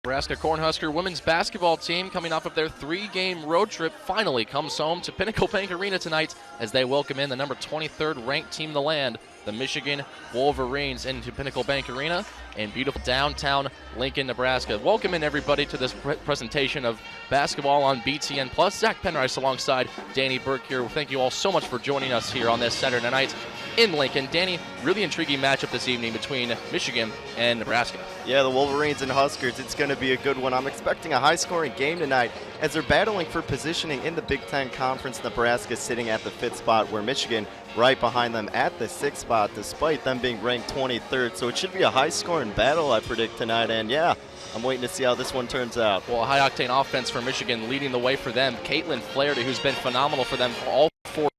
Nebraska Cornhusker women's basketball team, coming off of their 3-game road trip, finally comes home to Pinnacle Bank Arena tonight as they welcome in the number 23rd ranked team in the land, the Michigan Wolverines, into Pinnacle Bank Arena in beautiful downtown Lincoln, Nebraska. Welcome in, everybody, to this presentation of basketball on BTN Plus. Zach Penrice alongside Danny Burke here. Thank you all so much for joining us here on this Saturday night in Lincoln. Danny, really intriguing matchup this evening between Michigan and Nebraska. Yeah, the Wolverines and Huskers, it's going to be a good one. I'm expecting a high-scoring game tonight as they're battling for positioning in the Big Ten Conference. Nebraska sitting at the 5th spot, where Michigan right behind them at the 6th spot, despite them being ranked 23rd. So it should be a high-scoring battle, I predict, tonight. And yeah, I'm waiting to see how this one turns out. Well, a high-octane offense for Michigan leading the way for them. Flaherty, who's been phenomenal for them all 4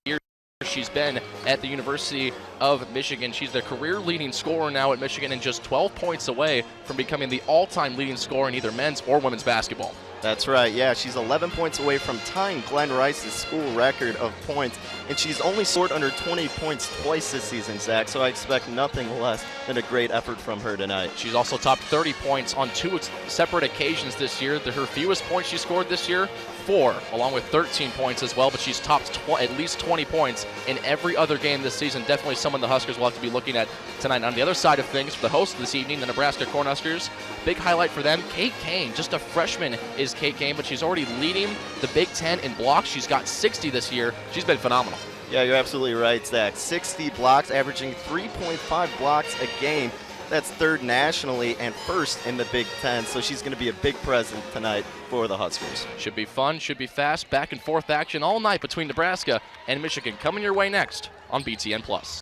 years she's been at the University of Michigan. She's the career leading scorer now at Michigan and just 12 points away from becoming the all-time leading scorer in either men's or women's basketball. That's right, yeah. She's 11 points away from tying Glenn Rice's school record of points, and she's only scored under 20 points twice this season, Zach, so I expect nothing less than a great effort from her tonight. She's also topped 30 points on 2 separate occasions this year. Her fewest points she scored this year, 4, along with 13 points as well, but she's topped at least 20 points in every other game this season. Definitely someone the Huskers will have to be looking at tonight. On the other side of things, for the host this evening, the Nebraska Cornhuskers, big highlight for them, Kate Kane. Just a freshman is Kate Kane, but she's already leading the Big Ten in blocks. She's got 60 this year. She's been phenomenal. Yeah, you're absolutely right, Zach. 60 blocks, averaging 3.5 blocks a game. That's 3rd nationally and 1st in the Big Ten, so she's going to be a big presence tonight for the Huskers. Should be fun, should be fast, back and forth action all night between Nebraska and Michigan. Coming your way next on BTN Plus.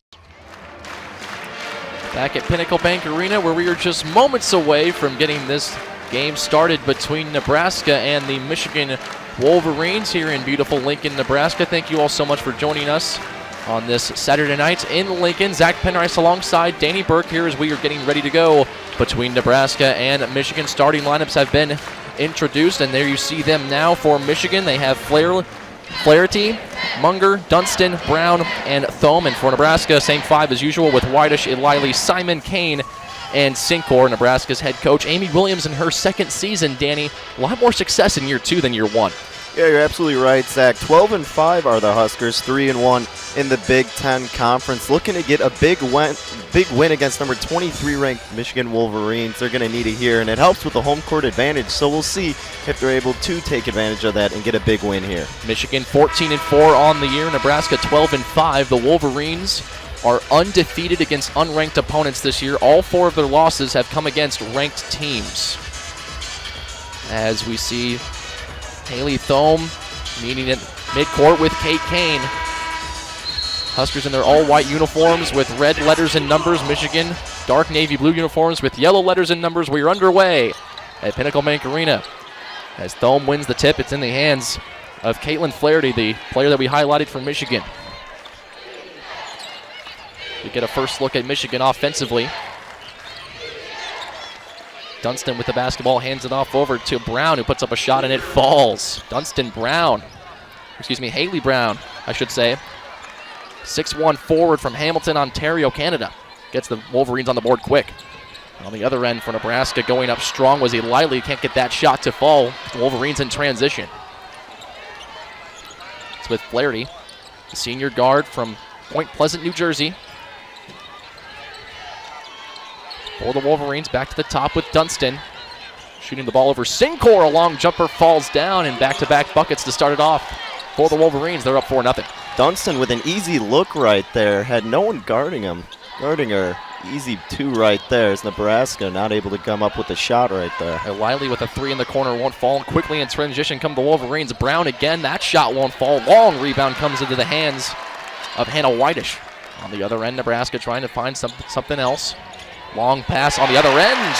Back at Pinnacle Bank Arena, where we are just moments away from getting this game started between Nebraska and the Michigan Wolverines here in beautiful Lincoln, Nebraska. Thank you all so much for joining us on this Saturday night in Lincoln. Zach Penrice alongside Danny Burke here as we are getting ready to go between Nebraska and Michigan. Starting lineups have been introduced, and there you see them now for Michigan. They have Flaherty, Munger, Dunston, Brown, and Thome. And for Nebraska, same 5 as usual with Whitish, Ilili, Simon, Kane, and Sincor. Nebraska's head coach, Amy Williams, in her 2nd season. Danny, a lot more success in year 2 than year 1. Yeah, you're absolutely right, Zach. 12-5 are the Huskers, 3-1 in the Big Ten Conference. Looking to get a big win against number 23 ranked Michigan Wolverines. They're going to need it here, and it helps with the home court advantage. So we'll see if they're able to take advantage of that and get a big win here. Michigan 14-4 on the year. Nebraska 12-5. The Wolverines are undefeated against unranked opponents this year. All 4 of their losses have come against ranked teams. As we see Haley Thome meeting at midcourt with Kate Kane. Huskers in their all-white uniforms with red letters and numbers. Michigan, dark navy blue uniforms with yellow letters and numbers. We are underway at Pinnacle Bank Arena. As Thome wins the tip, it's in the hands of Caitlin Flaherty, the player that we highlighted from Michigan. We get a first look at Michigan offensively. Dunston with the basketball, hands it off over to Brown, who puts up a shot and it falls. Haley Brown, I should say. 6'1" forward from Hamilton, Ontario, Canada. Gets the Wolverines on the board quick. On the other end for Nebraska, going up strong was Ilili. Can't get that shot to fall. The Wolverines in transition. It's with Flaherty, the senior guard from Point Pleasant, New Jersey. For the Wolverines, back to the top with Dunston. Shooting the ball over Sincor. A long jumper falls down, and back-to-back buckets to start it off. For the Wolverines, they're up 4-0. Dunston with an easy look right there. Had no one guarding her. Easy 2 right there as Nebraska not able to come up with a shot right there. Ilili with a 3 in the corner, won't fall. Quickly in transition come the Wolverines. Brown again, that shot won't fall. Long rebound comes into the hands of Hannah Whitish. On the other end, Nebraska trying to find something else. Long pass on the other end,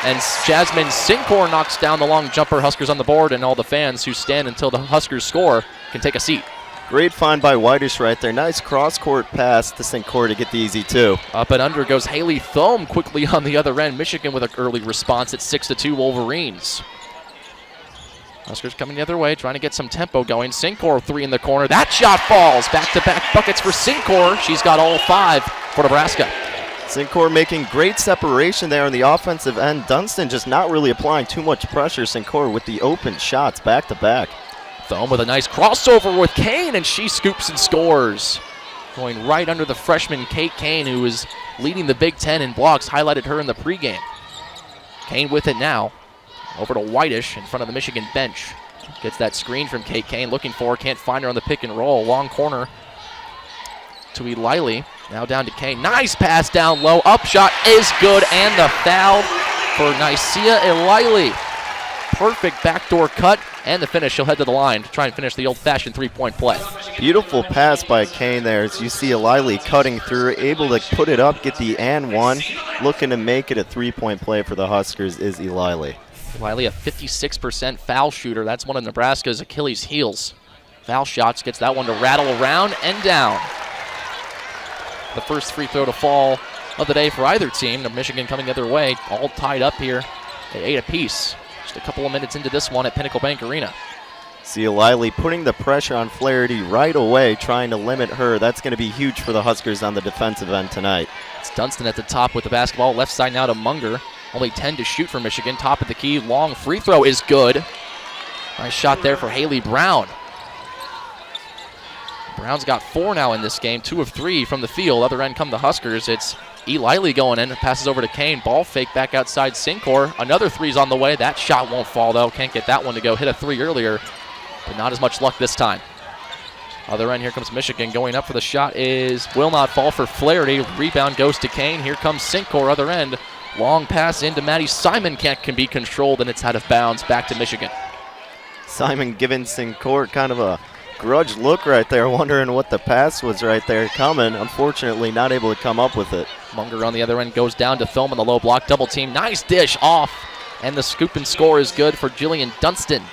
and Jasmine Sincor knocks down the long jumper. Huskers on the board, and all the fans who stand until the Huskers score can take a seat. Great find by Whitish right there. Nice cross-court pass to Sincor to get the easy 2. Up and under goes Haley Thome quickly on the other end. Michigan with an early response at 6-2 Wolverines. Huskers coming the other way, trying to get some tempo going. Sincor 3 in the corner. That shot falls. Back-to-back buckets for Sincor. She's got all 5 for Nebraska. Sincor making great separation there on the offensive end. Dunston just not really applying too much pressure. Sincor with the open shots back to back. Thome with a nice crossover with Kane, and she scoops and scores. Going right under the freshman Kate Kane, who is leading the Big Ten in blocks, highlighted her in the pregame. Kane with it now. Over to Whitish in front of the Michigan bench. Gets that screen from Kate Kane, looking for her, can't find her on the pick and roll. Long corner to Eilily. Now down to Kane. Nice pass down low. Up shot is good, and the foul for Nysia Eilily. Perfect backdoor cut, and the finish. She'll head to the line to try and finish the old-fashioned three-point play. Beautiful pass by Kane there as you see Eilily cutting through, able to put it up, get the and one. Looking to make it a three-point play for the Huskers is Eilily. Eilily, a 56% foul shooter. That's one of Nebraska's Achilles heels. Foul shots, gets that one to rattle around and down. The first free throw to fall of the day for either team. Michigan coming the other way, all tied up here at 8 apiece. Just a couple of minutes into this one at Pinnacle Bank Arena. See Eilily putting the pressure on Flaherty right away, trying to limit her. That's going to be huge for the Huskers on the defensive end tonight. It's Dunston at the top with the basketball. Left side now to Munger. Only 10 to shoot for Michigan. Top of the key. Long free throw is good. Nice shot there for Haley Brown. Brown's got 4 now in this game. 2 of 3 from the field. Other end come the Huskers. It's Eilily going in. Passes over to Kane. Ball fake back outside Sincor. Another three's on the way. That shot won't fall, though. Can't get that one to go. Hit a 3 earlier, but not as much luck this time. Other end, here comes Michigan. Going up for the shot will not fall for Flaherty. Rebound goes to Kane. Here comes Sincor. Other end. Long pass into Maddie Simon can be controlled, and it's out of bounds. Back to Michigan. Simon giving Sincor kind of a grudge look right there, wondering what the pass was right there coming. Unfortunately, not able to come up with it. Munger on the other end goes down to Thome on the low block. Double team. Nice dish off. And the scoop and score is good for Jillian Dunston.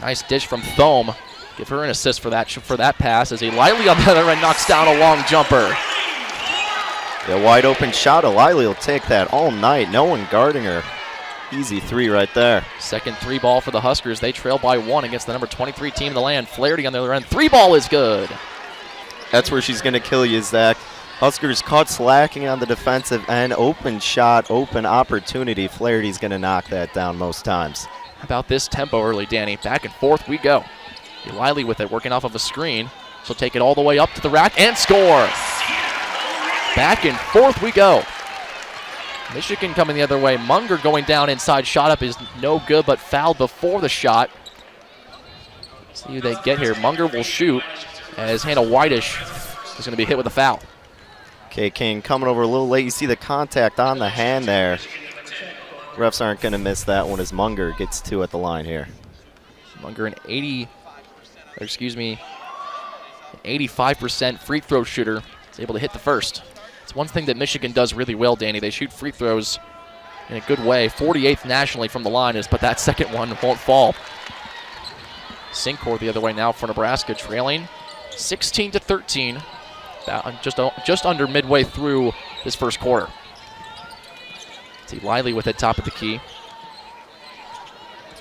Nice dish from Thome. Give her an assist for that pass as Eilily on the other end knocks down a long jumper. The wide open shot. Eilily will take that all night. No one guarding her. Easy 3 right there. Second 3 ball for the Huskers. They trail by 1 against the number 23 team in the land. Flaherty on the other end. 3 ball is good. That's where she's going to kill you, Zach. Huskers caught slacking on the defensive end. Open shot, open opportunity. Flaherty's going to knock that down most times. How about this tempo early, Danny? Back and forth we go. Eilily with it, working off of a screen. She'll take it all the way up to the rack and score. Back and forth we go. Michigan coming the other way. Munger going down inside. Shot up is no good, but fouled before the shot. See who they get here. Munger will shoot as Hannah Whitish is going to be hit with a foul. Okay, King coming over a little late. You see the contact on the hand there. Refs aren't going to miss that one as Munger gets 2 at the line here. Munger an 85% free throw shooter. Is able to hit the first. It's one thing that Michigan does really well, Danny. They shoot free throws in a good way. 48th nationally from the line, but that second one won't fall. Sincor the other way now for Nebraska, trailing 16-13. Just under midway through this first quarter. See Eilily with it top of the key.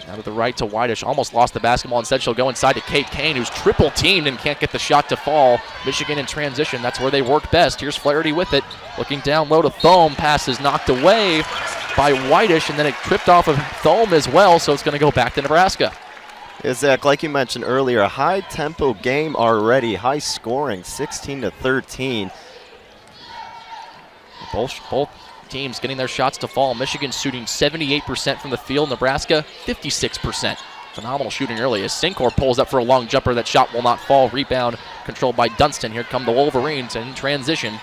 Now to the right to Whitish. Almost lost the basketball. Instead, she'll go inside to Kate Kane, who's triple teamed and can't get the shot to fall. Michigan in transition. That's where they work best. Here's Flaherty with it. Looking down low to Thome. Pass is knocked away by Whitish, and then it tripped off of Thome as well, so it's going to go back to Nebraska. Yeah, Zach, like you mentioned earlier, a high-tempo game already. High scoring, 16-13. Both teams getting their shots to fall. Michigan shooting 78% from the field. Nebraska, 56%. Phenomenal shooting early as Sincor pulls up for a long jumper. That shot will not fall. Rebound controlled by Dunston. Here come the Wolverines in transition.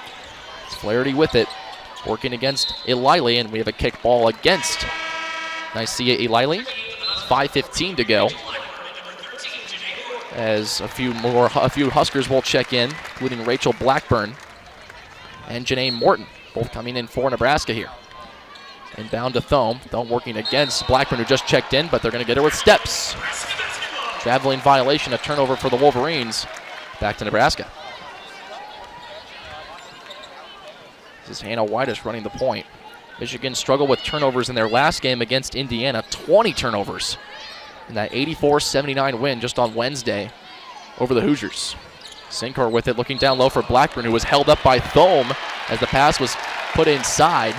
It's Flaherty with it. Working against Eilily, and we have a kick ball against Nysia Eilily. 5:15 to go. As a few Huskers will check in, including Rachel Blackburn and Janae Morton, both coming in for Nebraska here. Inbound to Thome. Thome working against Blackburn, who just checked in, but they're going to get her with steps. Traveling violation, a turnover for the Wolverines. Back to Nebraska. This is Hannah Whitish running the point. Michigan struggled with turnovers in their last game against Indiana. 20 turnovers in that 84-79 win just on Wednesday over the Hoosiers. Sincor with it, looking down low for Blackburn, who was held up by Thome as the pass was put inside.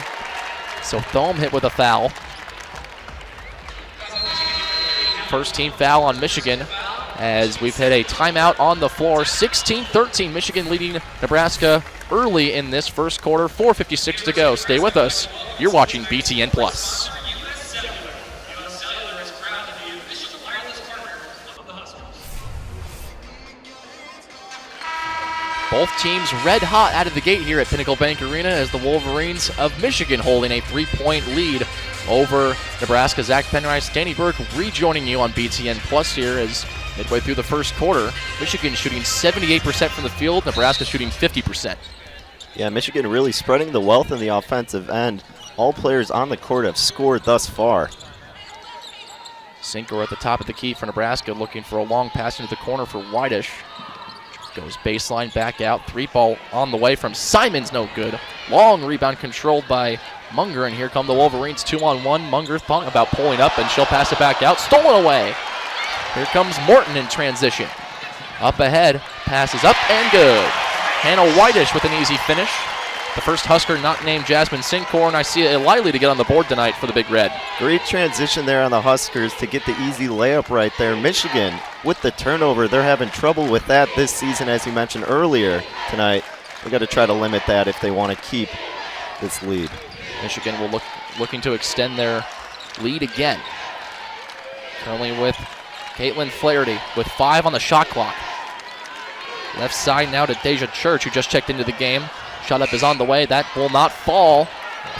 So Thome hit with a foul. First team foul on Michigan as we've hit a timeout on the floor. 16-13, Michigan leading Nebraska early in this first quarter. 4:56 to go. Stay with us. You're watching BTN Plus. Both teams red hot out of the gate here at Pinnacle Bank Arena as the Wolverines of Michigan holding a 3-point lead over Nebraska. Zach Penrice, Danny Burke rejoining you on BTN Plus here as midway through the first quarter. Michigan shooting 78% from the field, Nebraska shooting 50%. Yeah, Michigan really spreading the wealth in the offensive end. All players on the court have scored thus far. Sinker at the top of the key for Nebraska, looking for a long pass into the corner for Whitish. Goes baseline, back out. 3-ball on the way from Simons, no good. Long rebound controlled by Munger, and here come the Wolverines 2-on-1. Munger thought about pulling up, and she'll pass it back out. Stolen away. Here comes Morton in transition. Up ahead, passes up and good. Hannah Whitish with an easy finish. The first Husker not named Jasmine Sincor, and I see Eliley to get on the board tonight for the Big Red. Great transition there on the Huskers to get the easy layup right there. Michigan with the turnover, they're having trouble with that this season, as you mentioned earlier tonight. They got to try to limit that if they want to keep this lead. Michigan will looking to extend their lead again. Currently with Caitlin Flaherty with 5 on the shot clock. Left side now to Deja Church, who just checked into the game. Shot up is on the way. That will not fall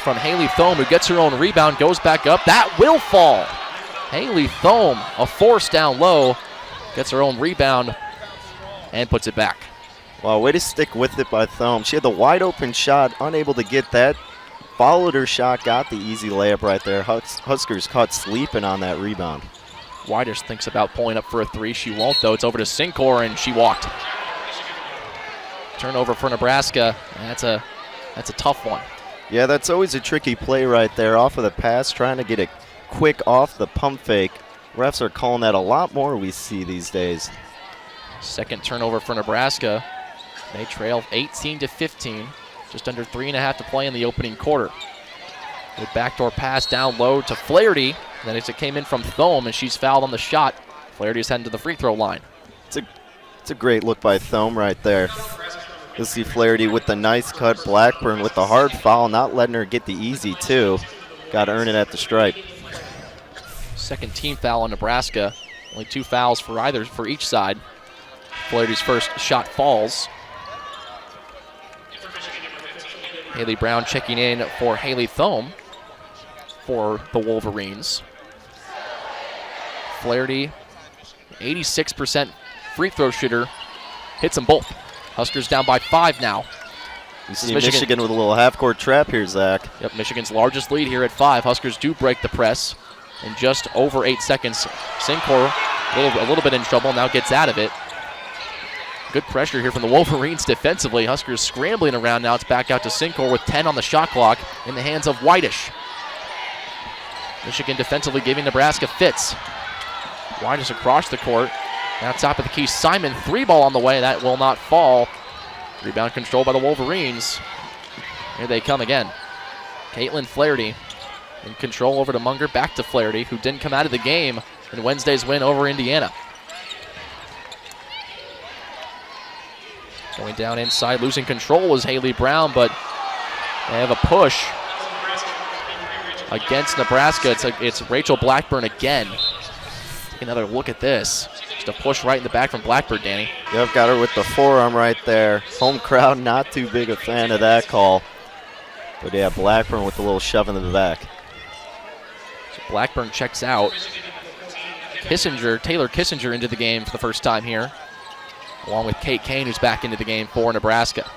from Haley Thome, who gets her own rebound, goes back up. That will fall. Haley Thome, a force down low, gets her own rebound and puts it back. Wow, way to stick with it by Thome. She had the wide open shot, unable to get that. Followed her shot, got the easy layup right there. Huskers caught sleeping on that rebound. Whitish thinks about pulling up for a 3. She won't, though. It's over to Sincor, and she walked. Turnover for Nebraska. That's a tough one. Yeah, that's always a tricky play right there. Off of the pass, trying to get it quick off the pump fake. Refs are calling that a lot more, we see these days. Second turnover for Nebraska. They trail 18-15. Just under 3.5 to play in the opening quarter. Good backdoor pass down low to Flaherty. Then as it came in from Thome, and she's fouled on the shot. Flaherty's heading to the free throw line. It's a great look by Thome right there. You'll see Flaherty with the nice cut. Blackburn with the hard foul, not letting her get the easy too. Got to earn it at the stripe. Second team foul on Nebraska. Only 2 fouls for each side. Flaherty's first shot falls. Haley Brown checking in for Haley Thome for the Wolverines. Flaherty, 86% free throw shooter, hits them both. Huskers down by 5 now. This is Michigan with a little half-court trap here, Zach. Yep, Michigan's largest lead here at 5. Huskers do break the press in just over 8 seconds. Sincor a little bit in trouble, now gets out of it. Good pressure here from the Wolverines defensively. Huskers scrambling around now. It's back out to Sincor with 10 on the shot clock in the hands of Whitish. Michigan defensively giving Nebraska fits. Whitish across the court. Now top of the key, Simon, 3-ball on the way. That will not fall. Rebound controlled by the Wolverines. Here they come again. Caitlin Flaherty in control over to Munger. Back to Flaherty, who didn't come out of the game in Wednesday's win over Indiana. Going down inside, losing control was Haley Brown, but they have a push against Nebraska. It's Rachel Blackburn again. Take another look at this. Just a push right in the back from Blackburn, Danny. Yep, got her with the forearm right there. Home crowd not too big a fan of that call. But yeah, Blackburn with a little shove into the back. So Blackburn checks out. Taylor Kissinger into the game for the first time here, along with Kate Kane, who's back into the game for Nebraska.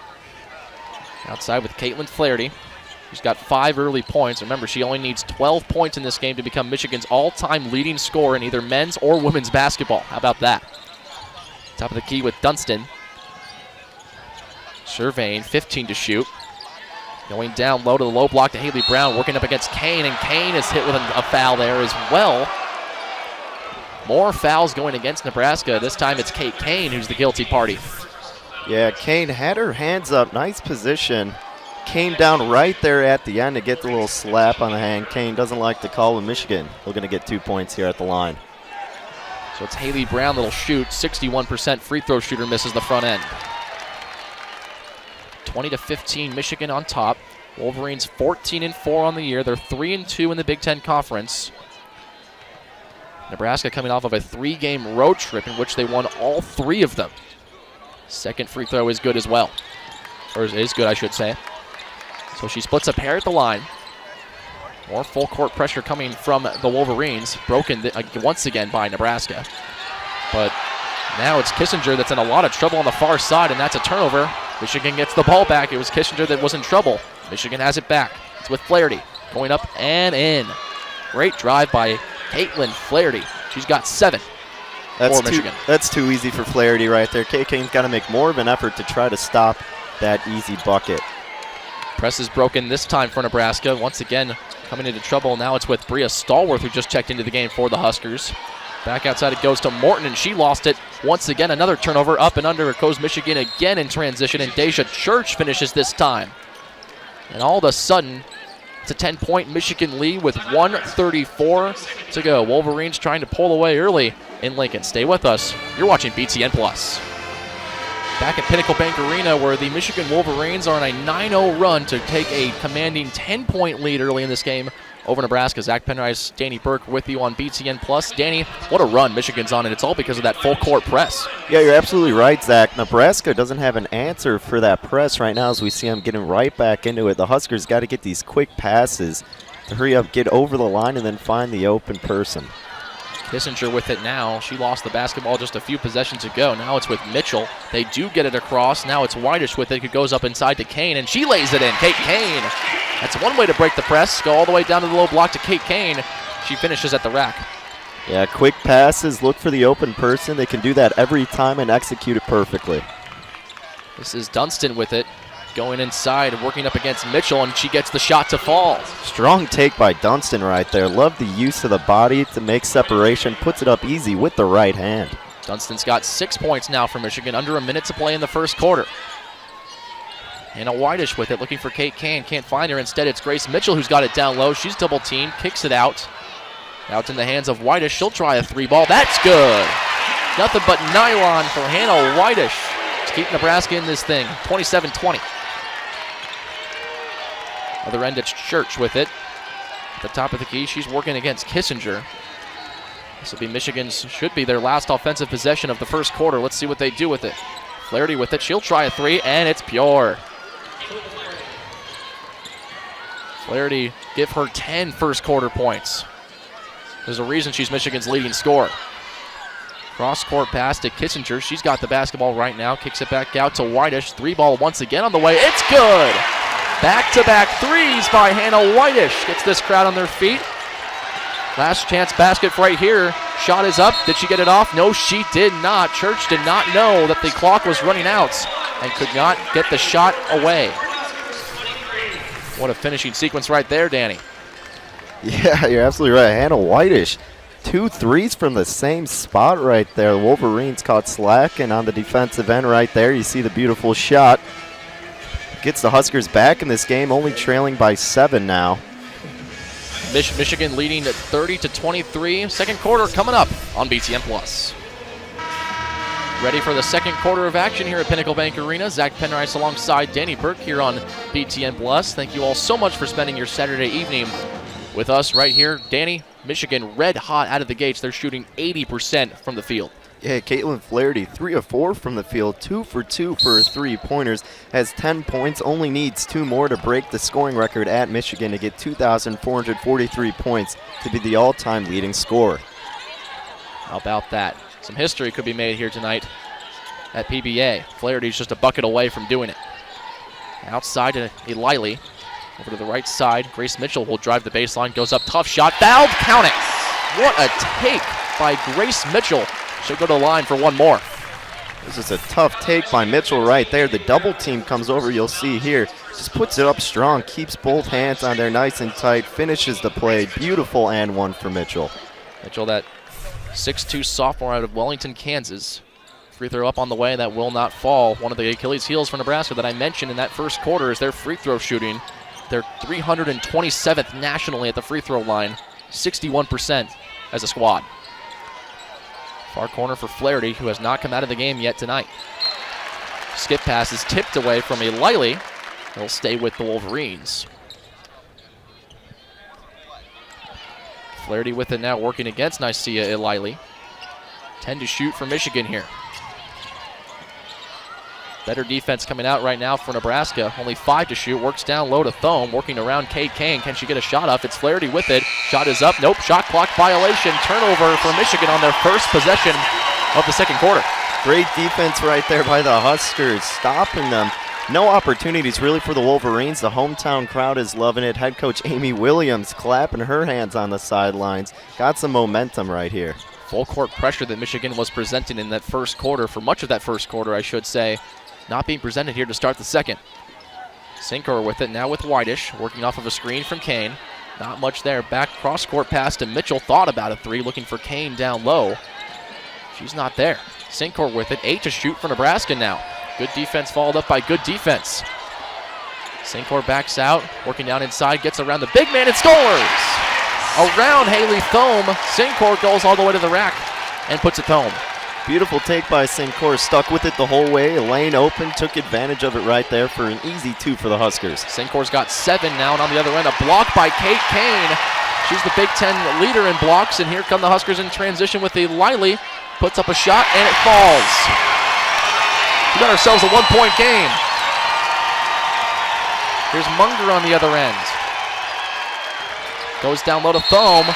Outside with Caitlin Flaherty, who's got 5 early points. Remember, she only needs 12 points in this game to become Michigan's all-time leading scorer in either men's or women's basketball. How about that? Top of the key with Dunstan. Surveying, 15 to shoot. Going down low to the low block to Haley Brown, working up against Kane, and Kane is hit with a foul there as well. More fouls going against Nebraska. This time it's Kate Kane who's the guilty party. Yeah, Kane had her hands up. Nice position. came down right there at the end to get the little slap on the hand. Kane doesn't like to call with Michigan. We're going to get 2 points here at the line. So it's Haley Brown that'll shoot. 61% free throw shooter, misses the front end. 20-15, Michigan on top. Wolverines 14-4 on the year. They're 3-2 in the Big Ten Conference. Nebraska coming off of a 3-game road trip in which they won all 3 of them. Second free throw is good as well. Or is good, I should say. So she splits a pair at the line. More full court pressure coming from the Wolverines. Broken once again by Nebraska. But now it's Kissinger that's in a lot of trouble on the far side, and that's a turnover. Michigan gets the ball back. It was Kissinger that was in trouble. Michigan has it back. It's with Flaherty going up and in. Great drive by Caitlin Flaherty. She's got 7 for Michigan. That's too easy for Flaherty right there. Kane's got to make more of an effort to try to stop that easy bucket. Press is broken this time for Nebraska. Once again, coming into trouble. Now it's with Bria Stallworth, who just checked into the game for the Huskers. Back outside it goes to Morton, and she lost it. Once again, another turnover. Up and under it goes Michigan again in transition, and Deja Church finishes this time. And all of a sudden, it's a 10-point Michigan lead with 1:34 to go. Wolverines trying to pull away early in Lincoln. Stay with us. You're watching BTN Plus. Back at Pinnacle Bank Arena, where the Michigan Wolverines are on a 9-0 run to take a commanding 10-point lead early in this game over Nebraska. Zach Penrice, Danny Burke with you on BTN Plus. Danny, what a run Michigan's on, and it's all because of that full court press. Yeah, you're absolutely right, Zach. Nebraska doesn't have an answer for that press right now as we see them getting right back into it. The Huskers got to get these quick passes to hurry up, get over the line, and then find the open person. Kissinger with it now. She lost the basketball just a few possessions ago. Now it's with Mitchell. They do get it across. Now it's Whitish with it. It goes up inside to Kane, and she lays it in. Kate Kane. That's one way to break the press. Go all the way down to the low block to Kate Kane. She finishes at the rack. Yeah, quick passes. Look for the open person. They can do that every time and execute it perfectly. This is Dunstan with it. Going inside, working up against Mitchell, and she gets the shot to fall. Strong take by Dunstan right there. Love the use of the body to make separation. Puts it up easy with the right hand. Dunstan's got 6 points now for Michigan. Under a minute to play in the first quarter. Hannah Whitish with it, looking for Kate Kane. Can't find her. Instead, it's Grace Mitchell who's got it down low. She's double teamed, kicks it out. Out in the hands of Whitish. She'll try a 3-ball. That's good. Nothing but nylon for Hannah Whitish to keep Nebraska in this thing. 27-20. Other end, it's Church with it. At the top of the key, she's working against Kissinger. This will be Michigan's, should be their last offensive possession of the first quarter. Let's see what they do with it. Flaherty with it. She'll try a 3, and it's pure. Flaherty give her 10 first quarter points. There's a reason she's Michigan's leading scorer. Cross-court pass to Kissinger. She's got the basketball right now. Kicks it back out to Whitish. 3-ball once again on the way. It's good! Back-to-back threes by Hannah Whitish. Gets this crowd on their feet. Last chance basket right here. Shot is up. Did she get it off? No, she did not. Church did not know that the clock was running out and could not get the shot away. What a finishing sequence right there, Danny. Yeah, you're absolutely right. Hannah Whitish. 2 threes from the same spot right there. The Wolverines caught slack, and on the defensive end right there, you see the beautiful shot. Gets the Huskers back in this game, only trailing by 7 now. Michigan leading at 30-23. Second quarter coming up on BTN Plus. Ready for the second quarter of action here at Pinnacle Bank Arena. Zach Penrice alongside Danny Burke here on BTN Plus. Thank you all so much for spending your Saturday evening with us right here. Danny, Michigan red hot out of the gates. They're shooting 80% from the field. Yeah, Caitlin Flaherty, 3 of 4 from the field, 2 for 2 for 3-pointers, has 10 points, only needs 2 more to break the scoring record at Michigan to get 2,443 points to be the all-time leading scorer. How about that? Some history could be made here tonight at PBA. Flaherty's just a bucket away from doing it. Outside to Eliley. Over to the right side. Grace Mitchell will drive the baseline. Goes up. Tough shot. Fouled. Count it. What a take by Grace Mitchell. She'll go to the line for one more. This is a tough take by Mitchell right there. The double team comes over, you'll see here. Just puts it up strong. Keeps both hands on there nice and tight. Finishes the play. Beautiful and one for Mitchell. Mitchell, that 6'2 sophomore out of Wellington, Kansas. Free throw up on the way, that will not fall. One of the Achilles heels for Nebraska that I mentioned in that first quarter is their free throw shooting. They're 327th nationally at the free throw line, 61% as a squad. Far corner for Flaherty, who has not come out of the game yet tonight. Skip pass is tipped away from Eliley. He'll stay with the Wolverines. Flaherty with it now, working against Nicaea Eliley. 10 to shoot for Michigan here. Better defense coming out right now for Nebraska. Only 5 to shoot. Works down low to Thome. Working around Kate Kane. Can she get a shot up? It's Flaherty with it. Shot is up. Nope. Shot clock violation. Turnover for Michigan on their first possession of the second quarter. Great defense right there by the Huskers, stopping them. No opportunities really for the Wolverines. The hometown crowd is loving it. Head coach Amy Williams clapping her hands on the sidelines. Got some momentum right here. Full court pressure that Michigan was presenting in that first quarter, for much of that first quarter, I should say, not being presented here to start the second. Sinkor with it now with Whitish, working off of a screen from Kane. Not much there. Back cross court pass to Mitchell. Thought about a three, looking for Kane down low. She's not there. Sinkor with it. 8 to shoot for Nebraska now. Good defense followed up by good defense. Sinkor backs out, working down inside, gets around the big man and scores! Around Haley Thome. Sinkor goes all the way to the rack and puts it home. Beautiful take by Sinkor, stuck with it the whole way. A lane open, took advantage of it right there for an easy 2 for the Huskers. Sinkor's got 7 now, and on the other end, a block by Kate Kane. She's the Big Ten leader in blocks, and here come the Huskers in transition with Eliley. Puts up a shot, and it falls. We got ourselves a 1-point game. Here's Munger on the other end. Goes down low to Thome.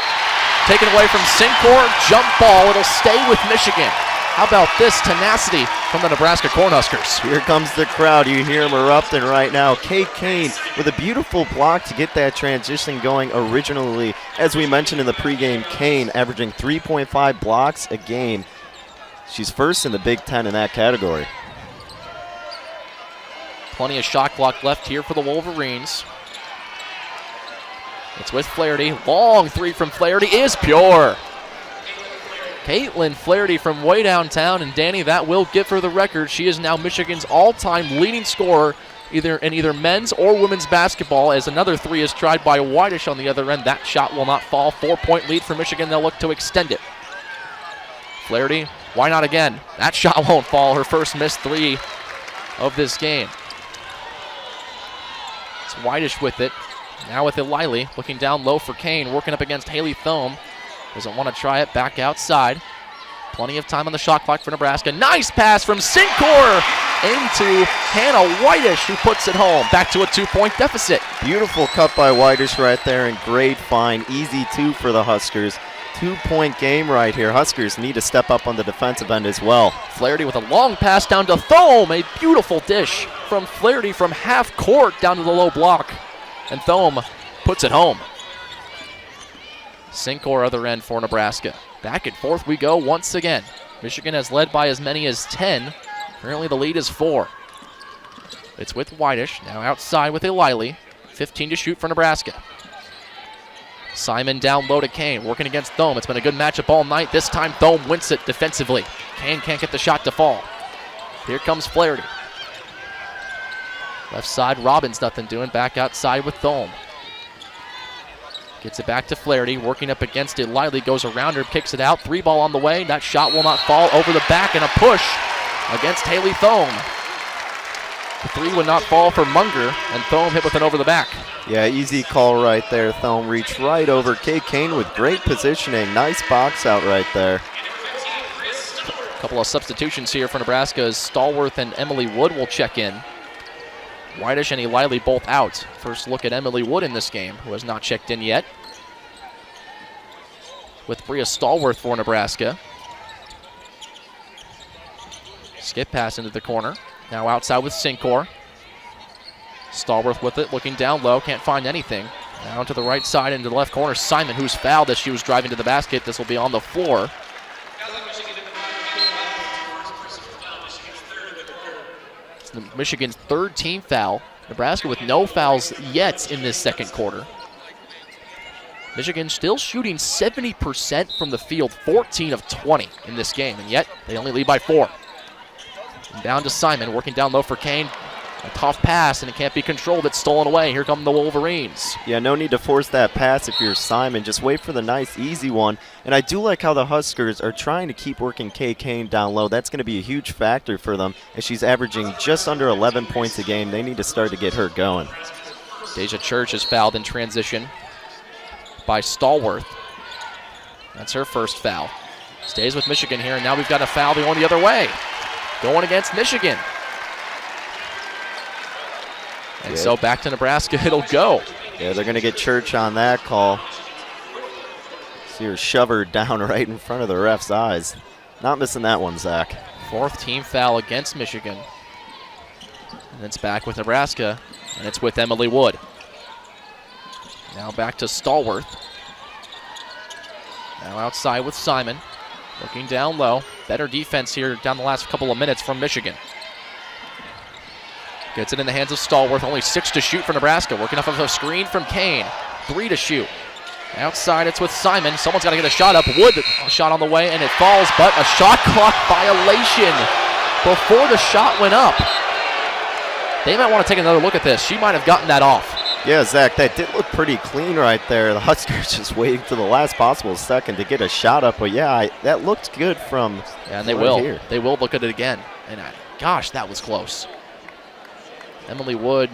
Taken away from Sinkor, jump ball. It'll stay with Michigan. How about this tenacity from the Nebraska Cornhuskers? Here comes the crowd. You hear them erupting right now. Kate Kane with a beautiful block to get that transition going originally. As we mentioned in the pregame, Kane averaging 3.5 blocks a game. She's first in the Big Ten in that category. Plenty of shot clock left here for the Wolverines. It's with Flaherty. Long three from Flaherty is pure. Caitlin Flaherty from way downtown, and Danny, that will give her the record. She is now Michigan's all-time leading scorer in either men's or women's basketball, as another three is tried by Whitish on the other end. That shot will not fall. 4-point lead for Michigan. They'll look to extend it. Flaherty, why not again? That shot won't fall. Her first missed 3 of this game. It's Whitish with it. Now with Eliley, looking down low for Kane, working up against Haley Thome. Doesn't want to try it, back outside. Plenty of time on the shot clock for Nebraska. Nice pass from Sinkor into Hannah Whitish, who puts it home. Back to a 2-point deficit. Beautiful cut by Whitish right there, and great find. Easy 2 for the Huskers. 2-point game right here. Huskers need to step up on the defensive end as well. Flaherty with a long pass down to Thome. A beautiful dish from Flaherty from half court down to the low block. And Thome puts it home. Sinkor other end for Nebraska. Back and forth we go once again. Michigan has led by as many as 10. Currently the lead is 4. It's with Whitish, now outside with Eliley. 15 to shoot for Nebraska. Simon down low to Kane, working against Thome. It's been a good matchup all night. This time Thome wins it defensively. Kane can't get the shot to fall. Here comes Flaherty. Left side, Robbins nothing doing. Back outside with Thome. Gets it back to Flaherty, working up against it. Eliley goes around her, kicks it out. 3-ball on the way. That shot will not fall. Over the back and a push against Haley Thome. The 3 would not fall for Munger, and Thome hit with an over the back. Yeah, easy call right there. Thome reached right over Kate Kane with great positioning. Nice box out right there. A couple of substitutions here for Nebraska as Stallworth and Emily Wood will check in. Whitish and Eliley both out. First look at Emily Wood in this game, who has not checked in yet. With Bria Stallworth for Nebraska. Skip pass into the corner. Now outside with Sinkor. Stallworth with it, looking down low, can't find anything. Down to the right side into the left corner. Simon, who's fouled as she was driving to the basket. This will be on the floor. Michigan's 3rd team foul. Nebraska with no fouls yet in this second quarter. Michigan still shooting 70% from the field, 14 of 20 in this game, and yet they only lead by 4. Down to Simon, working down low for Kane. A tough pass, and it can't be controlled. It's stolen away. Here come the Wolverines. Yeah, no need to force that pass if you're Simon. Just wait for the nice, easy one. And I do like how the Huskers are trying to keep working Kay Kane down low. That's going to be a huge factor for them as she's averaging just under 11 points a game. They need to start to get her going. Deja Church is fouled in transition by Stallworth. That's her first foul. Stays with Michigan here, and now we've got a foul going the other way. Going against Michigan. And so back to Nebraska it'll go. Yeah, they're going to get Church on that call. See her shove her down right in front of the ref's eyes. Not missing that one, Zach. Fourth team foul against Michigan. And it's back with Nebraska, and it's with Emily Wood. Now back to Stallworth. Now outside with Simon. Looking down low. Better defense here down the last couple of minutes from Michigan. Gets it in the hands of Stallworth. Only 6 to shoot for Nebraska. Working off of a screen from Kane. 3 to shoot. Outside, it's with Simon. Someone's got to get a shot up. Wood, a shot on the way, and it falls, but a shot clock violation before the shot went up. They might want to take another look at this. She might have gotten that off. Yeah, Zach, that did look pretty clean right there. The Huskers just waiting to the last possible second to get a shot up. But, yeah, that looked good from Yeah, and they right will. here. They will look at it again. And, gosh, that was close. Emily Wood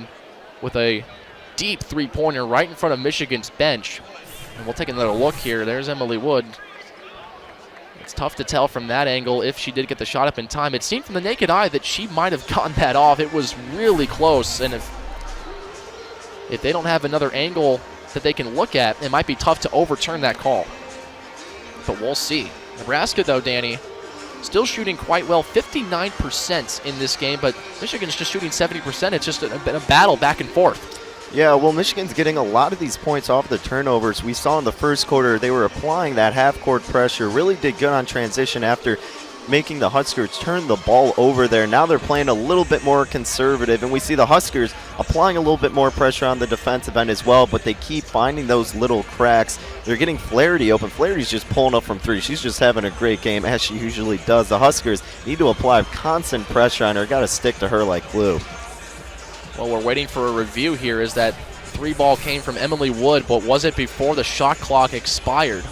with a deep three-pointer right in front of Michigan's bench. And we'll take another look here. There's Emily Wood. It's tough to tell from that angle if she did get the shot up in time. It seemed from the naked eye that she might have gotten that off. It was really close, and if they don't have another angle that they can look at, it might be tough to overturn that call. But we'll see. Nebraska, though, Danny, still shooting quite well, 59% in this game, but Michigan's just shooting 70%. It's just been a battle back and forth. Yeah, well, Michigan's getting a lot of these points off the turnovers. We saw in the first quarter they were applying that half-court pressure, really did good on transition after making the Huskers turn the ball over there. Now they're playing a little bit more conservative, and we see the Huskers applying a little bit more pressure on the defensive end as well, but they keep finding those little cracks. They're getting Flaherty open. Flaherty's just pulling up from 3. She's just having a great game, as she usually does. The Huskers need to apply constant pressure on her. Got to stick to her like glue. Well, we're waiting for a review here. Is that 3 ball came from Emily Wood, but was it before the shot clock expired?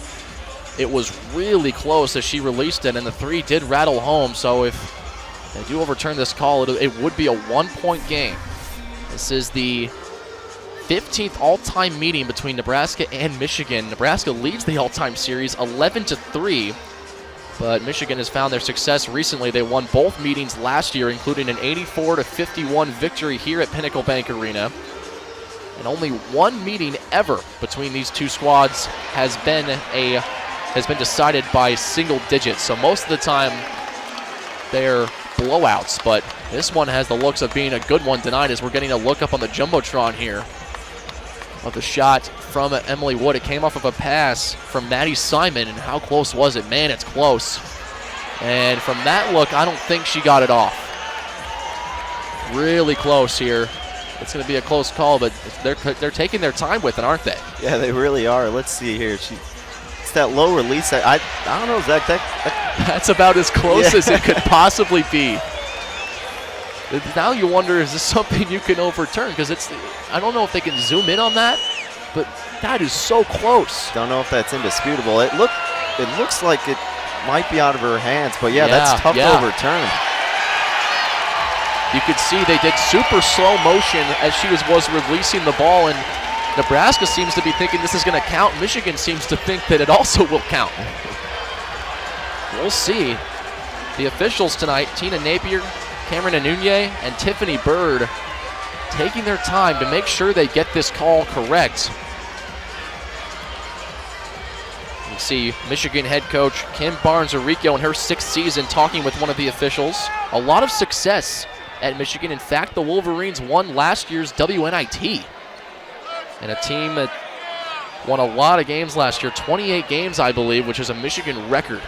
It was really close as she released it, and the 3 did rattle home. So if they do overturn this call, it would be a 1-point game. This is the 15th all-time meeting between Nebraska and Michigan. Nebraska leads the all-time series 11-3, but Michigan has found their success recently. They won both meetings last year, including an 84-51 victory here at Pinnacle Bank Arena. And only one meeting ever between these two squads has been decided by single digits. So most of the time they're blowouts, but this one has the looks of being a good one tonight as we're getting a look up on the Jumbotron here of the shot from Emily Wood. It came off of a pass from Maddie Simon, and how close was it? Man, it's close. And from that look, I don't think she got it off. Really close here. It's going to be a close call, but they're taking their time with it, aren't they? Yeah, they really are. Let's see here. It's that low release. I don't know, Zach. That's about as close as it could possibly be. Now you wonder, is this something you can overturn? Because I don't know if they can zoom in on that, but that is so close. Don't know if that's indisputable. It looks like it might be out of her hands, but that's tough to overturn. You could see they did super slow motion as she was releasing the ball, and Nebraska seems to be thinking this is going to count. Michigan seems to think that it also will count. We'll see. The officials tonight, Tina Napier, Cameron Anunye, and Tiffany Bird, taking their time to make sure they get this call correct. You see Michigan head coach Kim Barnes-Arico in her 6th season talking with one of the officials. A lot of success at Michigan. In fact, the Wolverines won last year's WNIT. And a team that won a lot of games last year, 28 games, I believe, which is a Michigan record.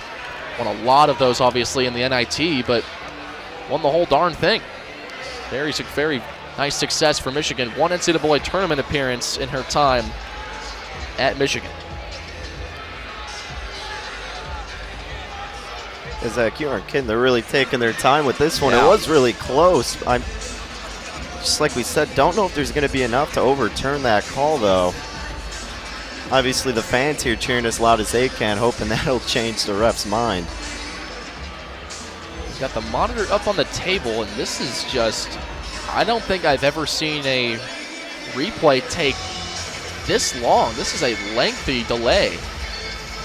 Won a lot of those, obviously, in the NIT, but won the whole darn thing. Very nice success for Michigan. One NCAA tournament appearance in her time at Michigan. Zach, you aren't kidding. They're really taking their time with this one. Yeah. It was really close. Just like we said, don't know if there's going to be enough to overturn that call, though. Obviously, the fans here cheering as loud as they can, hoping that'll change the ref's mind. He's got the monitor up on the table, and this is just, I don't think I've ever seen a replay take this long. This is a lengthy delay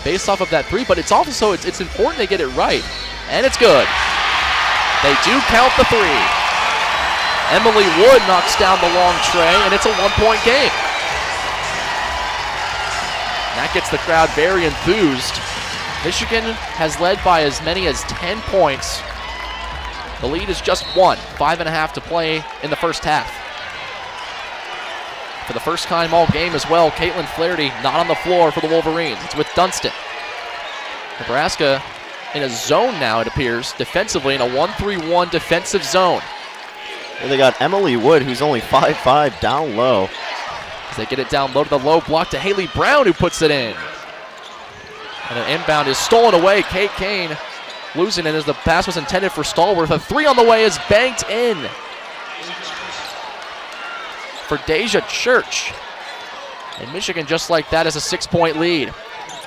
based off of that three, but it's also, it's important they get it right, and it's good. They do count the three. Emily Wood knocks down the long tray, and it's a one-point game. That gets the crowd very enthused. Michigan has led by as many as 10 points. The lead is just 1, 5.5 to play in the first half. For the first time all game as well, Caitlin Flaherty not on the floor for the Wolverines. It's with Dunstan. Nebraska in a zone now, it appears, defensively in a 1-3-1 defensive zone. Well, they got Emily Wood, who's only 5'5", down low. As they get it down low to the low block to Haley Brown, who puts it in. And an inbound is stolen away. Kate Kane losing it as the pass was intended for Stallworth. A three on the way is banked in for Deja Church. And Michigan, just like that, has a 6-point lead.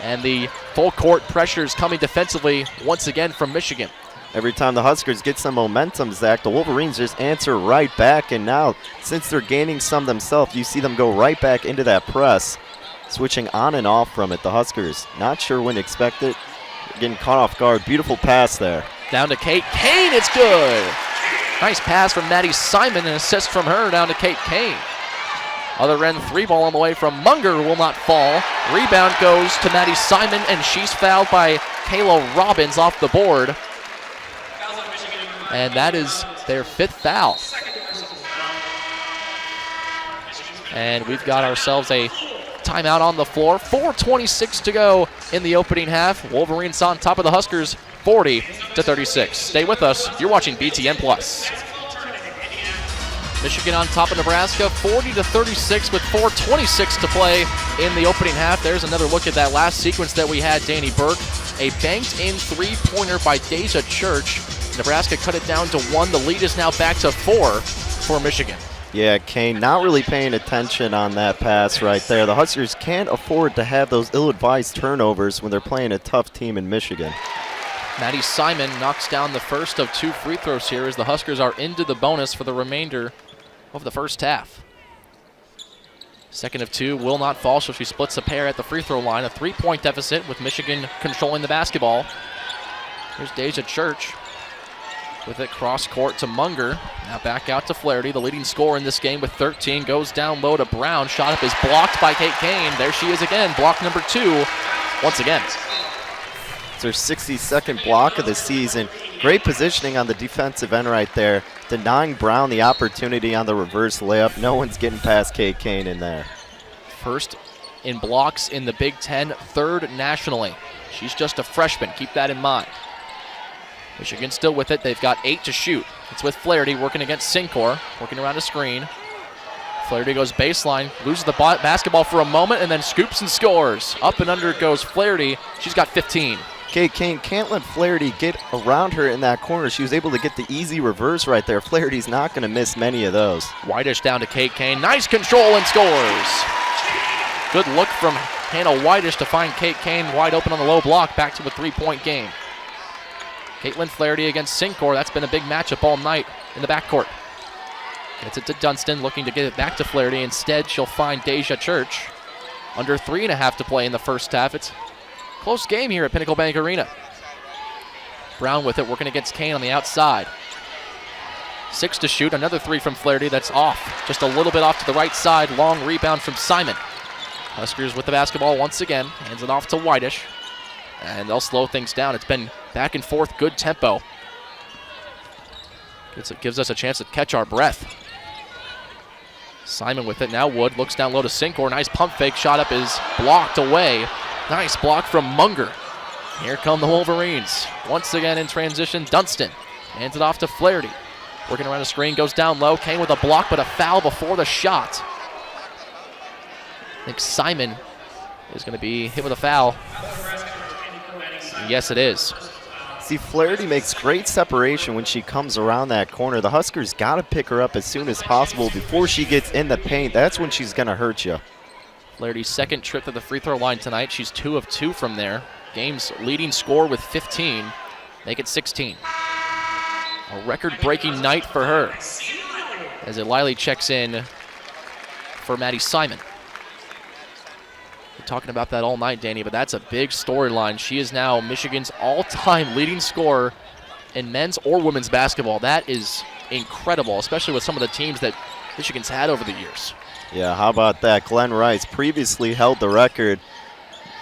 And the full court pressures coming defensively once again from Michigan. Every time the Huskers get some momentum, Zach, the Wolverines just answer right back. And now, since they're gaining some themselves, you see them go right back into that press, switching on and off from it. The Huskers, not sure when to expect it, getting caught off guard. Beautiful pass there. Down to Kate Kane, it's good. Nice pass from Maddie Simon, an assist from her down to Kate Kane. Other end three ball on the way from Munger will not fall. Rebound goes to Maddie Simon, and she's fouled by Kayla Robbins off the board. And that is their 5th foul. And we've got ourselves a timeout on the floor. 4:26 to go in the opening half. Wolverines on top of the Huskers, 40-36. Stay with us. You're watching BTN Plus. Michigan on top of Nebraska, 40-36 with 4:26 to play in the opening half. There's another look at that last sequence that we had, Danny Burke. A banked-in three-pointer by Deja Church. Nebraska cut it down to 1. The lead is now back to 4 for Michigan. Yeah, Kane not really paying attention on that pass right there. The Huskers can't afford to have those ill-advised turnovers when they're playing a tough team in Michigan. Maddie Simon knocks down the first of 2 free throws here as the Huskers are into the bonus for the remainder of the first half. Second of 2 will not fall, so she splits a pair at the free throw line. A 3-point deficit with Michigan controlling the basketball. Here's Deja Church with it cross court to Munger. Now back out to Flaherty, the leading scorer in this game with 13. Goes down low to Brown. Shot up is blocked by Kate Kane. There she is again, block number 2 once again. It's her 62nd block of the season. Great positioning on the defensive end right there, denying Brown the opportunity on the reverse layup. No one's getting past Kate Kane in there. First in blocks in the Big Ten, 3rd nationally. She's just a freshman, keep that in mind. Michigan still with it. They've got 8 to shoot. It's with Flaherty working against Sincor, working around a screen. Flaherty goes baseline, loses the basketball for a moment, and then scoops and scores. Up and under goes Flaherty. She's got 15. Kate Kane can't let Flaherty get around her in that corner. She was able to get the easy reverse right there. Flaherty's not going to miss many of those. Whitish down to Kate Kane. Nice control and scores. Good look from Hannah Whitish to find Kate Kane wide open on the low block. Back to a 3-point game. Caitlin Flaherty against Sincor. That's been a big matchup all night in the backcourt. Gets it to Dunstan, looking to get it back to Flaherty. Instead, she'll find Deja Church. Under 3.5 to play in the first half. It's a close game here at Pinnacle Bank Arena. Brown with it, working against Kane on the outside. 6 to shoot. Another 3 from Flaherty that's off. Just a little bit off to the right side. Long rebound from Simon. Huskers with the basketball once again. Hands it off to Whitish. And they'll slow things down. It's been back and forth, good tempo. Gives us a chance to catch our breath. Simon with it. Now Wood looks down low to Sincor. Nice pump fake. Shot up is blocked away. Nice block from Munger. Here come the Wolverines. Once again in transition, Dunstan hands it off to Flaherty. Working around the screen, goes down low. Kane with a block, but a foul before the shot. I think Simon is going to be hit with a foul. Yes, it is. See, Flaherty makes great separation when she comes around that corner. The Huskers got to pick her up as soon as possible before she gets in the paint. That's when she's going to hurt you. Flaherty's second trip to the free throw line tonight. She's 2 of 2 from there. Game's leading scorer with 15. Make it 16. A record-breaking night for her as Eilily checks in for Maddie Simon. We're talking about that all night, Danny, but that's a big storyline. She is now Michigan's all-time leading scorer in men's or women's basketball. That is incredible, especially with some of the teams that Michigan's had over the years. Yeah, how about that? Glenn Rice previously held the record.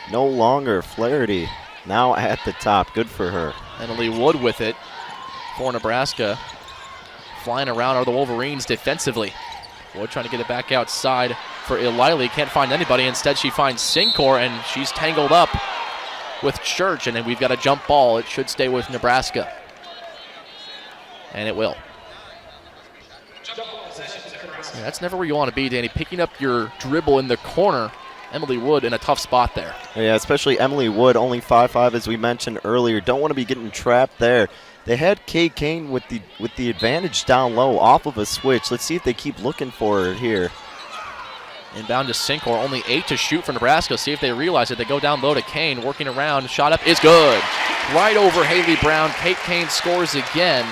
No longer Flaherty, now at the top. Good for her. Emily Wood with it for Nebraska. Flying around are the Wolverines defensively. Wood trying to get it back outside for Eilily. Can't find anybody. Instead, she finds Sincor, and she's tangled up with Church. And then we've got a jump ball. It should stay with Nebraska. And it will. Yeah, that's never where you want to be, Danny. Picking up your dribble in the corner. Emily Wood in a tough spot there. Yeah, especially Emily Wood, only 5'5", as we mentioned earlier. Don't want to be getting trapped there. They had Kate Kane with the advantage down low off of a switch. Let's see if they keep looking for her here. Inbound to Sincor, only 8 to shoot for Nebraska. See if they realize it. They go down low to Kane, working around. Shot up is good. Right over Haley Brown. Kate Kane scores again.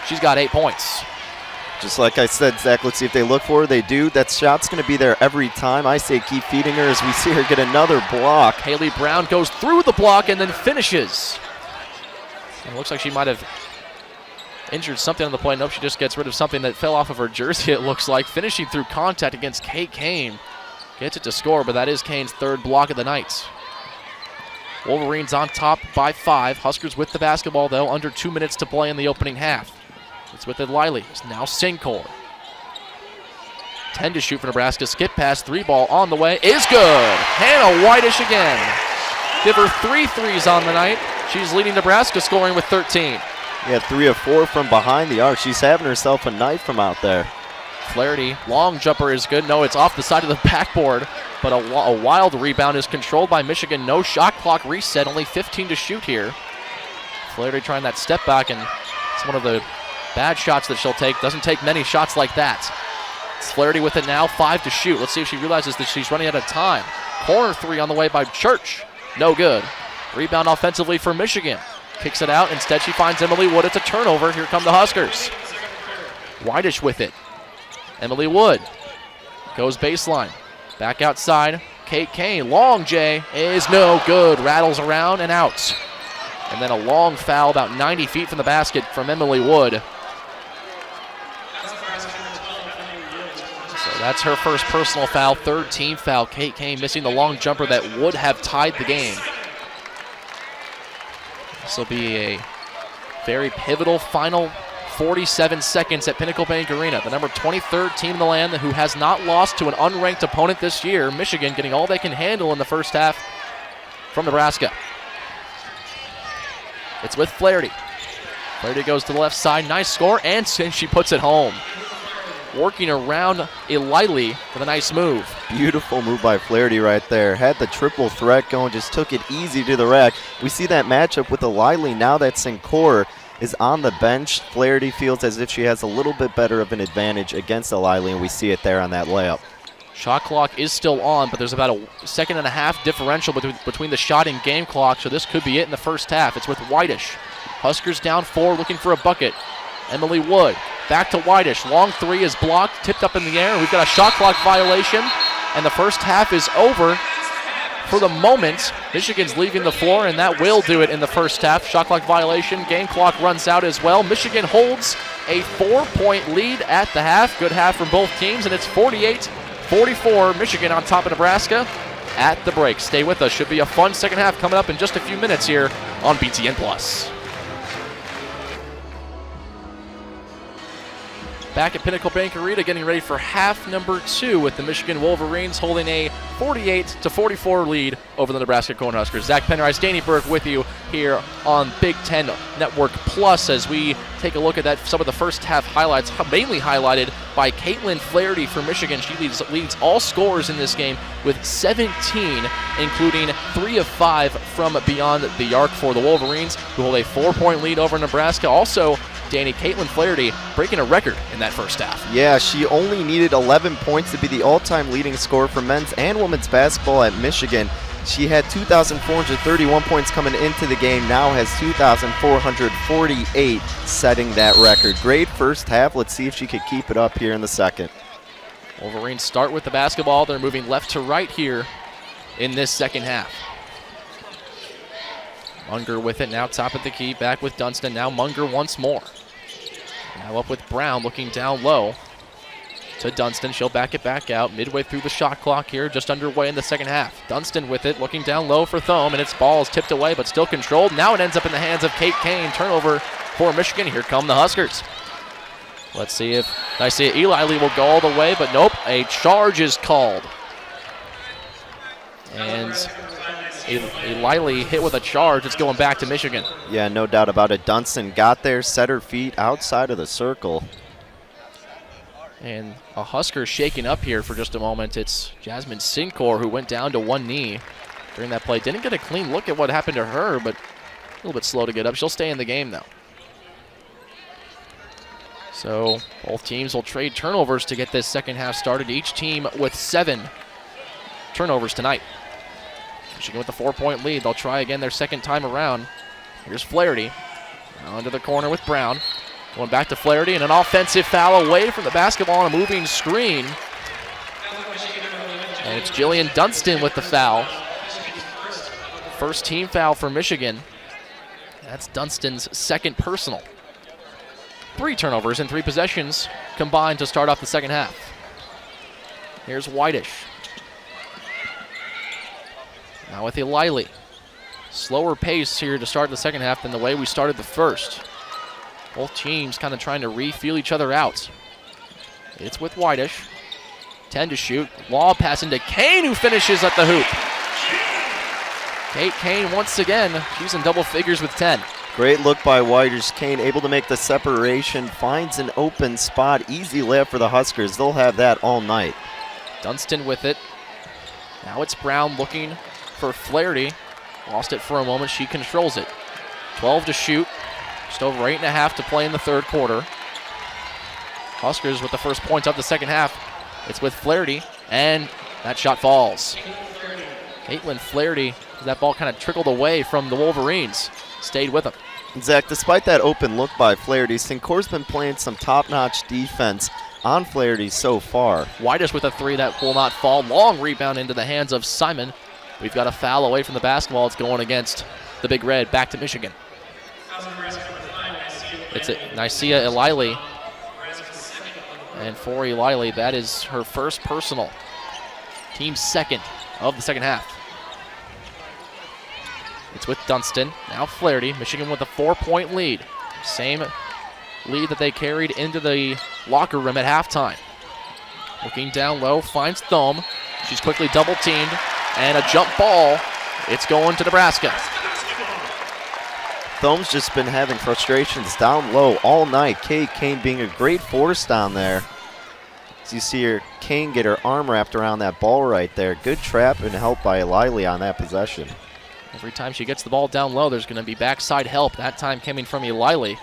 She's got 8 points. Just like I said, Zach, let's see if they look for her. They do. That shot's going to be there every time. I say keep feeding her as we see her get another block. Haley Brown goes through the block and then finishes. It looks like she might have injured something on the play. Nope, she just gets rid of something that fell off of her jersey, it looks like. Finishing through contact against Kate Kane. Gets it to score, but that is Kane's 3rd block of the night. Wolverines on top by 5. Huskers with the basketball, though. Under 2 minutes to play in the opening half. It's with Eilily. It's now Sincor. 10 to shoot for Nebraska. Skip pass, 3-ball on the way. Is good. Hannah Whitish again. Give her 3 threes on the night. She's leading Nebraska scoring with 13. Yeah, 3 of 4 from behind the arc. She's having herself a night from out there. Flaherty, long jumper is good. No, it's off the side of the backboard, but a wild rebound is controlled by Michigan. No shot clock reset, only 15 to shoot here. Flaherty trying that step back, and it's one of the bad shots that she'll take. Doesn't take many shots like that. It's Flaherty with it now, 5 to shoot. Let's see if she realizes that she's running out of time. Corner 3 on the way by Church. No good. Rebound offensively for Michigan. Kicks it out. Instead, she finds Emily Wood. It's a turnover. Here come the Huskers. Whitish with it. Emily Wood goes baseline. Back outside. Kate Kane. Long J is no good. Rattles around and out. And then a long foul about 90 feet from the basket from Emily Wood. So that's her first personal foul. 3rd team foul. Kate Kane missing the long jumper that would have tied the game. This will be a very pivotal final 47 seconds at Pinnacle Bank Arena. The number 23rd team in the land who has not lost to an unranked opponent this year. Michigan getting all they can handle in the first half from Nebraska. It's with Flaherty. Flaherty goes to the left side. Nice score, and she puts it home. Working around Eilily with a nice move. Beautiful move by Flaherty right there. Had the triple threat going, just took it easy to the rack. We see that matchup with Eilily now that Sincor is on the bench. Flaherty feels as if she has a little bit better of an advantage against Eilily, and we see it there on that layup. Shot clock is still on, but there's about a second-and-a-half differential between the shot and game clock, so this could be it in the first half. It's with Whitish. Huskers down 4, looking for a bucket. Emily Wood back to Whitish. Long 3 is blocked, tipped up in the air. We've got a shot clock violation, and the first half is over. For the moment, Michigan's leaving the floor, and that will do it in the first half. Shot clock violation. Game clock runs out as well. Michigan holds a 4-point lead at the half. Good half from both teams, and it's 48-44. Michigan on top of Nebraska at the break. Stay with us. Should be a fun second half coming up in just a few minutes here on BTN+. back at Pinnacle Bank Arena, getting ready for half number 2 with the Michigan Wolverines holding a 48-44 lead over the Nebraska Cornhuskers. Zach Penrice, Danny Burke with you here on Big Ten Network Plus as we take a look at some of the first half highlights, mainly highlighted by Caitlin Flaherty for Michigan. She leads all scorers in this game with 17, including 3 of 5 from beyond the arc for the Wolverines, who hold a 4-point lead over Nebraska. Also, Danny, Caitlin Flaherty breaking a record in that first half. Yeah, she only needed 11 points to be the all-time leading scorer for men's and women's basketball at Michigan. She had 2,431 points coming into the game, now has 2,448, setting that record. Great first half. Let's see if she could keep it up here in the second. Wolverines start with the basketball. They're moving left to right here in this second half. Munger with it, now top of the key, back with Dunston, now Munger once more. Now up with Brown, looking down low to Dunston. She'll back it back out, midway through the shot clock here, just underway in the second half. Dunston with it, looking down low for Thome, and its ball is tipped away, but still controlled. Now it ends up in the hands of Kate Kane. Turnover for Michigan. Here come the Huskers. Let's see if Eli will go all the way, but nope, a charge is called. And Eli hit with a charge. It's going back to Michigan. Yeah, no doubt about it. Dunston got there, set her feet outside of the circle. And a Husker shaking up here for just a moment. It's Jasmine Sincor who went down to one knee during that play. Didn't get a clean look at what happened to her, but a little bit slow to get up. She'll stay in the game, though. So both teams will trade turnovers to get this second half started. Each team with 7 turnovers tonight. Michigan with a 4-point lead. They'll try again their second time around. Here's Flaherty. Now into the corner with Brown. Going back to Flaherty, and an offensive foul away from the basketball on a moving screen. And it's Jillian Dunston with the foul. First team foul for Michigan. That's Dunston's second personal. 3 turnovers in 3 possessions combined to start off the second half. Here's Whitish. Now with Eli. Slower pace here to start the second half than the way we started the first. Both teams kind of trying to re-feel each other out. It's with Whitish. 10 to shoot. Law pass into Kane, who finishes at the hoop. Kate Kane once again. She's in double figures with 10. Great look by Whitish. Kane able to make the separation. Finds an open spot. Easy layup for the Huskers. They'll have that all night. Dunston with it. Now it's Brown looking for Flaherty. Lost it for a moment. She controls it. 12 to shoot. Just over 8.5 to play in the third quarter. Huskers with the first points of the second half. It's with Flaherty, and that shot falls. Caitlin Flaherty, that ball kind of trickled away from the Wolverines. Stayed with them. Zach, despite that open look by Flaherty, Sincor's been playing some top-notch defense on Flaherty so far. Whitish with a 3 that will not fall. Long rebound into the hands of Simon. We've got a foul away from the basketball. It's going against the Big Red. Back to Michigan. It's Nicia Eli. And for Eli, that is her first personal. Team second of the second half. It's with Dunston. Now Flaherty. Michigan with a 4-point lead. Same lead that they carried into the locker room at halftime. Looking down low, finds Thome. She's quickly double-teamed. And a jump ball. It's going to Nebraska. Thome's just been having frustrations down low all night. Kate Kane being a great force down there. As you see her, Kane get her arm wrapped around that ball right there. Good trap and help by Eli on that possession. Every time she gets the ball down low, there's going to be backside help. That time coming from Eli.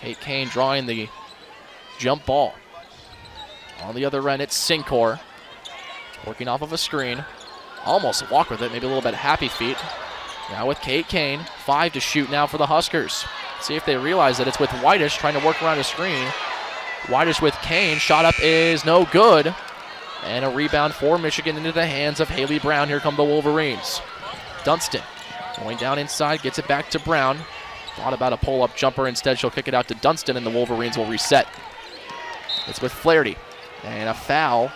Kate Kane drawing the jump ball. On the other end, it's Sincor. Working off of a screen. Almost a walk with it, maybe a little bit happy feet. Now with Kate Kane, 5 to shoot now for the Huskers. See if they realize that it's with Whitish trying to work around a screen. Whitish with Kane, shot up is no good. And a rebound for Michigan into the hands of Haley Brown. Here come the Wolverines. Dunston going down inside, gets it back to Brown. Thought about a pull-up jumper. Instead, she'll kick it out to Dunston, and the Wolverines will reset. It's with Flaherty. And a foul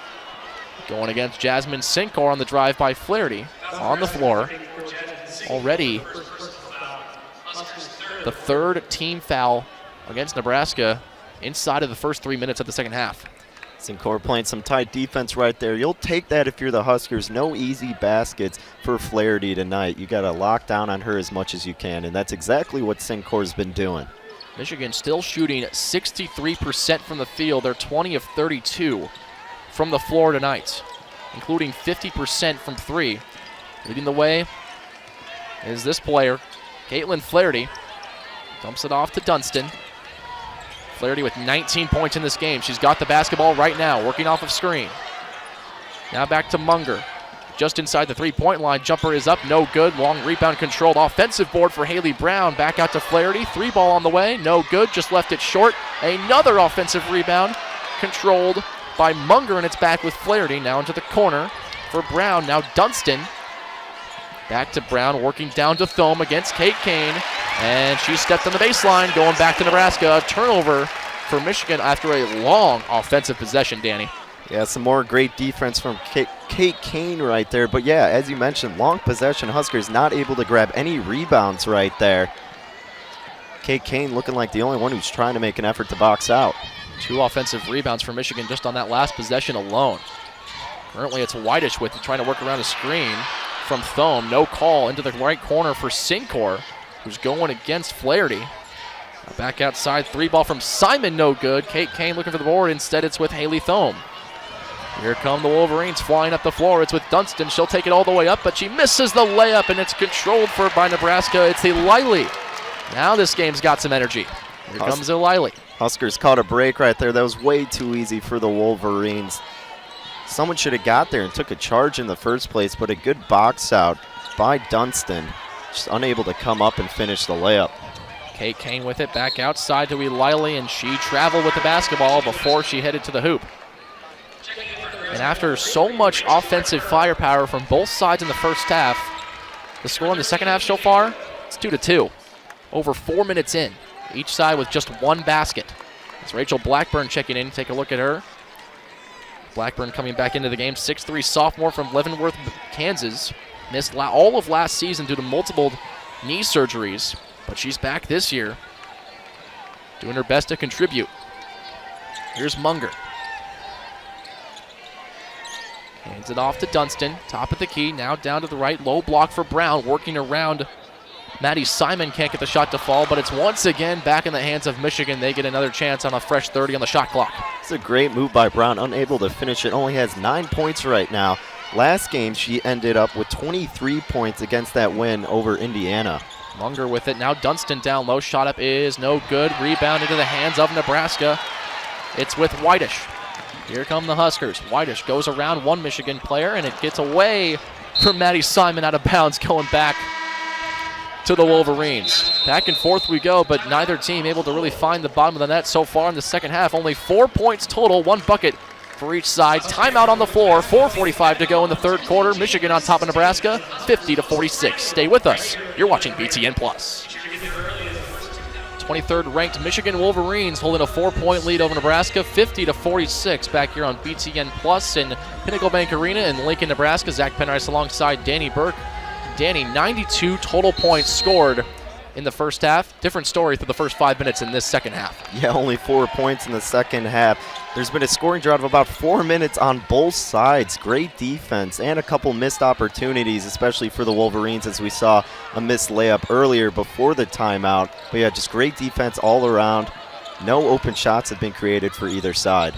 going against Jasmine Sincor on the drive by Flaherty on the floor. Already the third team foul against Nebraska inside of the first 3 minutes of the second half. Sincor playing some tight defense right there. You'll take that if you're the Huskers. No easy baskets for Flaherty tonight. You got to lock down on her as much as you can, and that's exactly what Sincor's been doing. Michigan still shooting 63% from the field. They're 20 of 32 from the floor tonight, including 50% from three. Leading the way is this player, Caitlin Flaherty. Dumps it off to Dunston. Flaherty with 19 points in this game. She's got the basketball right now, working off of screen. Now back to Munger. Just inside the three-point line. Jumper is up, no good. Long rebound controlled. Offensive board for Haley Brown. Back out to Flaherty. Three ball on the way, no good. Just left it short. Another offensive rebound controlled by Munger, and it's back with Flaherty. Now into the corner for Brown. Now Dunston. Back to Brown, working down to Thome against Kate Kane. And she stepped on the baseline, going back to Nebraska. A turnover for Michigan after a long offensive possession, Danny. Yeah, some more great defense from Kate Kane right there. But yeah, as you mentioned, long possession. Huskers not able to grab any rebounds right there. Kate Kane looking like the only one who's trying to make an effort to box out. 2 offensive rebounds for Michigan just on that last possession alone. Currently it's Whitish with trying to work around a screen from Thome. No call into the right corner for Sincor, who's going against Flaherty. Back outside, three ball from Simon, no good. Kate Kane looking for the board. Instead, it's with Haley Thome. Here come the Wolverines flying up the floor. It's with Dunston. She'll take it all the way up, but she misses the layup, and it's controlled by Nebraska. It's O'Reilly. Now this game's got some energy. Here comes O'Reilly. Huskers caught a break right there. That was way too easy for the Wolverines. Someone should have got there and took a charge in the first place, but a good box out by Dunston. Just unable to come up and finish the layup. Kate Kane with it back outside to O'Reilly, and she traveled with the basketball before she headed to the hoop. And after so much offensive firepower from both sides in the first half, the score in the second half so far, it's 2-2. Over 4 minutes in, each side with just one basket. It's Rachel Blackburn checking in. Take a look at her. Blackburn coming back into the game, 6'3" sophomore from Leavenworth, Kansas. Missed all of last season due to multiple knee surgeries, but she's back this year, doing her best to contribute. Here's Munger. Hands it off to Dunston, top of the key, now down to the right, low block for Brown, working around Maddie Simon. Can't get the shot to fall, but it's once again back in the hands of Michigan. They get another chance on a fresh 30 on the shot clock. It's a great move by Brown, unable to finish it, only has 9 points right now. Last game, she ended up with 23 points against that win over Indiana. Munger with it, now Dunston down low, shot up is no good. Rebound into the hands of Nebraska. It's with Whitish. Here come the Huskers. Whitish goes around one Michigan player, and it gets away from Maddie Simon out of bounds, going back to the Wolverines. Back and forth we go, but neither team able to really find the bottom of the net so far in the second half. Only 4 points total, 1 bucket for each side. Timeout on the floor, 4:45 to go in the third quarter. Michigan on top of Nebraska, 50-46. Stay with us. You're watching BTN Plus. 23rd ranked Michigan Wolverines holding a 4-point lead over Nebraska, 50-46 back here on BTN Plus in Pinnacle Bank Arena in Lincoln, Nebraska. Zach Penrice alongside Danny Burke. Danny, 92 total points scored in the first half. Different story for the first 5 minutes in this second half. Yeah, only 4 points in the second half. There's been a scoring drought of about 4 minutes on both sides. Great defense and a couple missed opportunities, especially for the Wolverines, as we saw a missed layup earlier before the timeout. But yeah, just great defense all around. No open shots have been created for either side.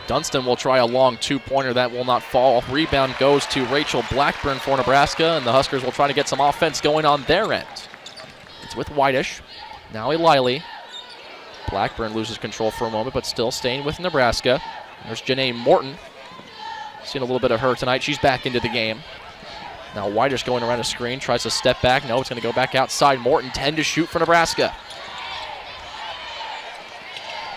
Dunston will try a long two-pointer. That will not fall. Rebound goes to Rachel Blackburn for Nebraska, and the Huskers will try to get some offense going on their end. It's with Whitish. Now O'Reilly. Blackburn loses control for a moment, but still staying with Nebraska. There's Janae Morton. Seen a little bit of her tonight. She's back into the game. Now Whitish going around a screen, tries to step back. No, it's going to go back outside. Morton 10 to shoot for Nebraska.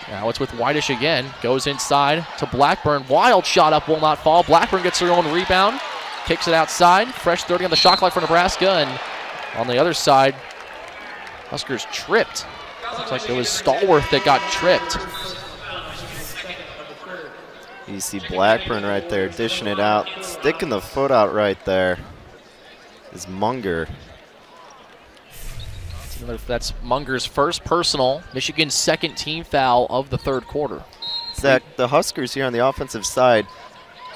Now it's with Whitish again. Goes inside to Blackburn. Wild shot up, will not fall. Blackburn gets her own rebound. Kicks it outside. Fresh 30 on the shot clock for Nebraska. And on the other side, Huskers tripped. Looks like it was Stallworth that got tripped. You see Blackburn right there dishing it out. Sticking the foot out right there is Munger. That's Munger's first personal, Michigan's second team foul of the third quarter. Zach, the Huskers here on the offensive side,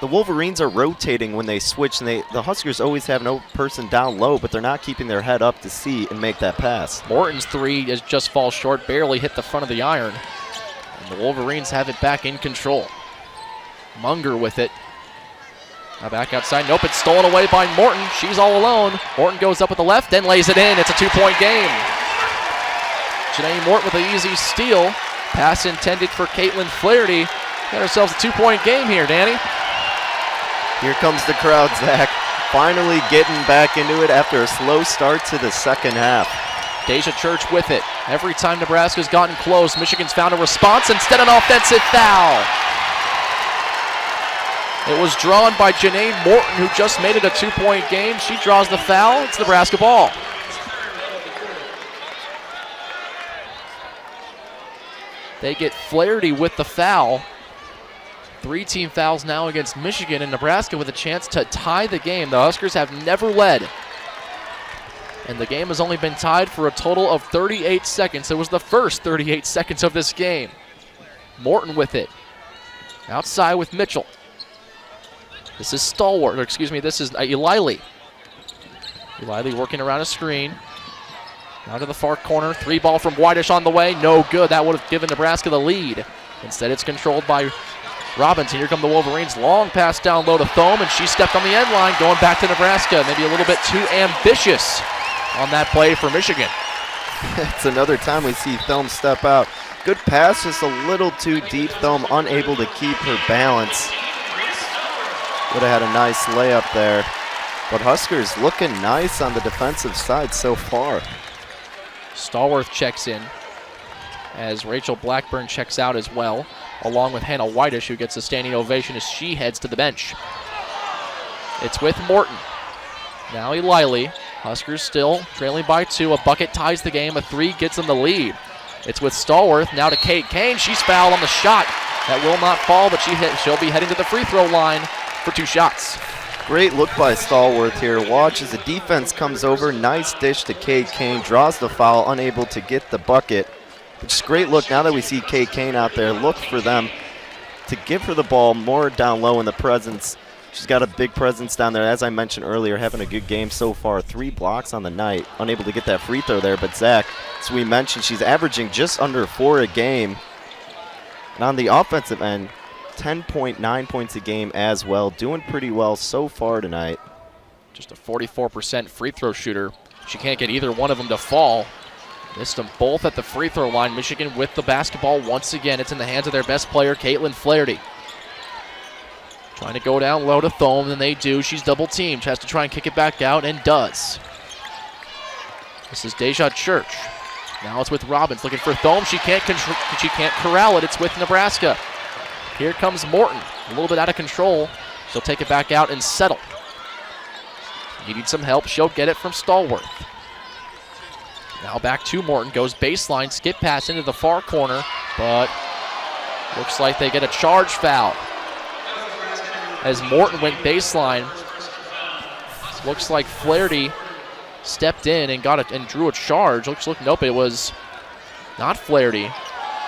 the Wolverines are rotating when they switch, and the Huskers always have no person down low, but they're not keeping their head up to see and make that pass. Morton's three just falls short, barely hit the front of the iron. And the Wolverines have it back in control. Munger with it. Now back outside. Nope, it's stolen away by Morton. She's all alone. Morton goes up with the left, then lays it in. It's a two-point game. Janae Morton with an easy steal. Pass intended for Caitlin Flaherty. Got ourselves a two-point game here, Danny. Here comes the crowd, Zach. Finally getting back into it after a slow start to the second half. Deja Church with it. Every time Nebraska's gotten close, Michigan's found a response. Instead, an offensive foul. It was drawn by Janae Morton, who just made it a two-point game. She draws the foul. It's Nebraska ball. They get Flaherty with the foul. 3 team fouls now against Michigan, and Nebraska with a chance to tie the game. The Huskers have never led, and the game has only been tied for a total of 38 seconds. It was the first 38 seconds of this game. Morton with it. Outside with Mitchell. This is Stalwart, or excuse me, this is Eilily. Eilily working around a screen. Now to the far corner. 3 ball from Whitish on the way. No good. That would have given Nebraska the lead. Instead, it's controlled by Robbins. And here come the Wolverines. Long pass down low to Thome, and she stepped on the end line, going back to Nebraska. Maybe a little bit too ambitious on that play for Michigan. It's another time we see Thome step out. Good pass, just a little too deep. Thome unable to keep her balance. Would have had a nice layup there. But Huskers looking nice on the defensive side so far. Stallworth checks in as Rachel Blackburn checks out as well, along with Hannah Whitish, who gets a standing ovation as she heads to the bench. It's with Morton. Now Eilily. Huskers still trailing by 2. A bucket ties the game. A 3 gets them the lead. It's with Stallworth. Now to Kate Kane. She's fouled on the shot. That will not fall, but she'll be heading to the free throw line for 2 shots. Great look by Stallworth here. Watch as the defense comes over. Nice dish to Kate Kane. Draws the foul, unable to get the bucket. But just great look now that we see Kate Kane out there. Look for them to give her the ball more down low in the presence. She's got a big presence down there. As I mentioned earlier, having a good game so far. 3 blocks on the night. Unable to get that free throw there. But Zach, as we mentioned, she's averaging just under 4 a game. And on the offensive end, 10.9 points a game as well. Doing pretty well so far tonight. Just a 44% free throw shooter. She can't get either one of them to fall. Missed them both at the free throw line. Michigan with the basketball once again. It's in the hands of their best player, Caitlin Flaherty. Trying to go down low to Thome, and they do. She's double teamed. Has to try and kick it back out, and does. This is Deja Church. Now it's with Robbins looking for Thome. She can't corral it. It's with Nebraska. Here comes Morton, a little bit out of control. She'll take it back out and settle. Needing some help, she'll get it from Stallworth. Now back to Morton, goes baseline, skip pass into the far corner, but looks like they get a charge foul. As Morton went baseline, looks like Flaherty stepped in and got it and drew a charge. Nope, it was not Flaherty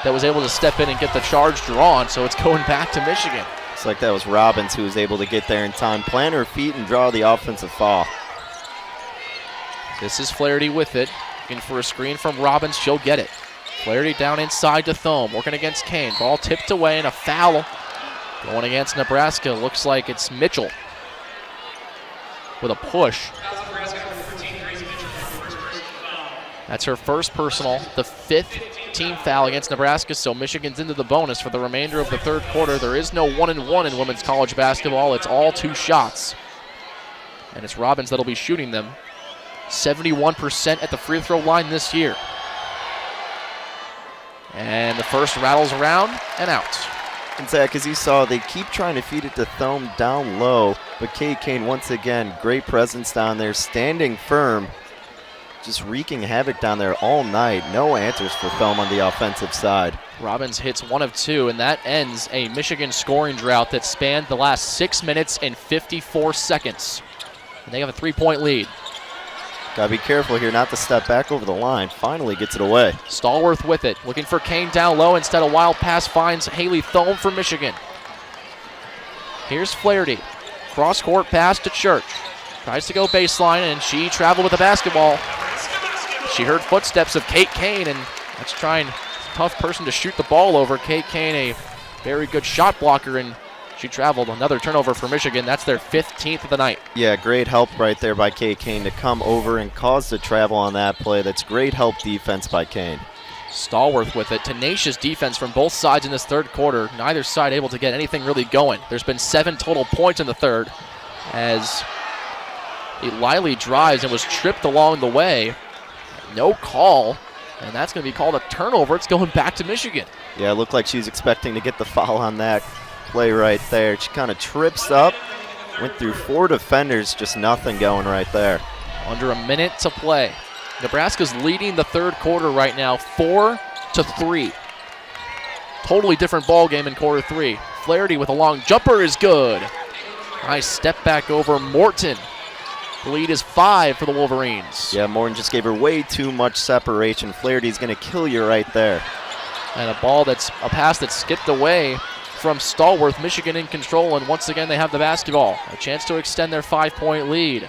that was able to step in and get the charge drawn, so it's going back to Michigan. Looks like that was Robbins who was able to get there in time, plant her feet, and draw the offensive foul. This is Flaherty with it, looking for a screen from Robbins. She'll get it. Flaherty down inside to Thome, working against Kane. Ball tipped away, and a foul going against Nebraska. Looks like it's Mitchell with a push. That's her first personal, the 5th team foul against Nebraska, so Michigan's into the bonus for the remainder of the third quarter. There is no 1-and-1 in women's college basketball. It's all 2 shots. And it's Robbins that'll be shooting them. 71% at the free throw line this year. And the first rattles around and out. And Zach, as you saw, they keep trying to feed it to Thome down low, but Kate Kane, once again, great presence down there, standing firm, just wreaking havoc down there all night. No answers for Thome on the offensive side. Robbins hits 1 of 2, and that ends a Michigan scoring drought that spanned the last 6 minutes and 54 seconds. And they have a 3-point lead. Got to be careful here not to step back over the line. Finally gets it away. Stallworth with it, looking for Kane down low. Instead, a wild pass finds Haley Thome for Michigan. Here's Flaherty. Cross-court pass to Church. Tries to go baseline, and she traveled with the basketball. She heard footsteps of Kate Kane, and that's trying tough person to shoot the ball over. Kate Kane, a very good shot blocker, and she traveled. Another turnover for Michigan. That's their 15th of the night. Yeah, great help right there by Kate Kane to come over and cause the travel on that play. That's great help defense by Kane. Stallworth with it. Tenacious defense from both sides in this third quarter. Neither side able to get anything really going. There's been 7 total points in the third as Liley drives and was tripped along the way. No call, and that's going to be called a turnover. It's going back to Michigan. Yeah, it looked like she was expecting to get the foul on that play right there. She kind of trips up, went through 4 defenders, just nothing going right there. Under a minute to play. Nebraska's leading the third quarter right now, 4-3. Totally different ball game in quarter 3. Flaherty with a long jumper is good. Nice step back over Morton. The lead is 5 for the Wolverines. Yeah, Morton just gave her way too much separation. Flaherty's going to kill you right there. And a pass that skipped away from Stallworth. Michigan in control, and once again they have the basketball. A chance to extend their 5-point lead.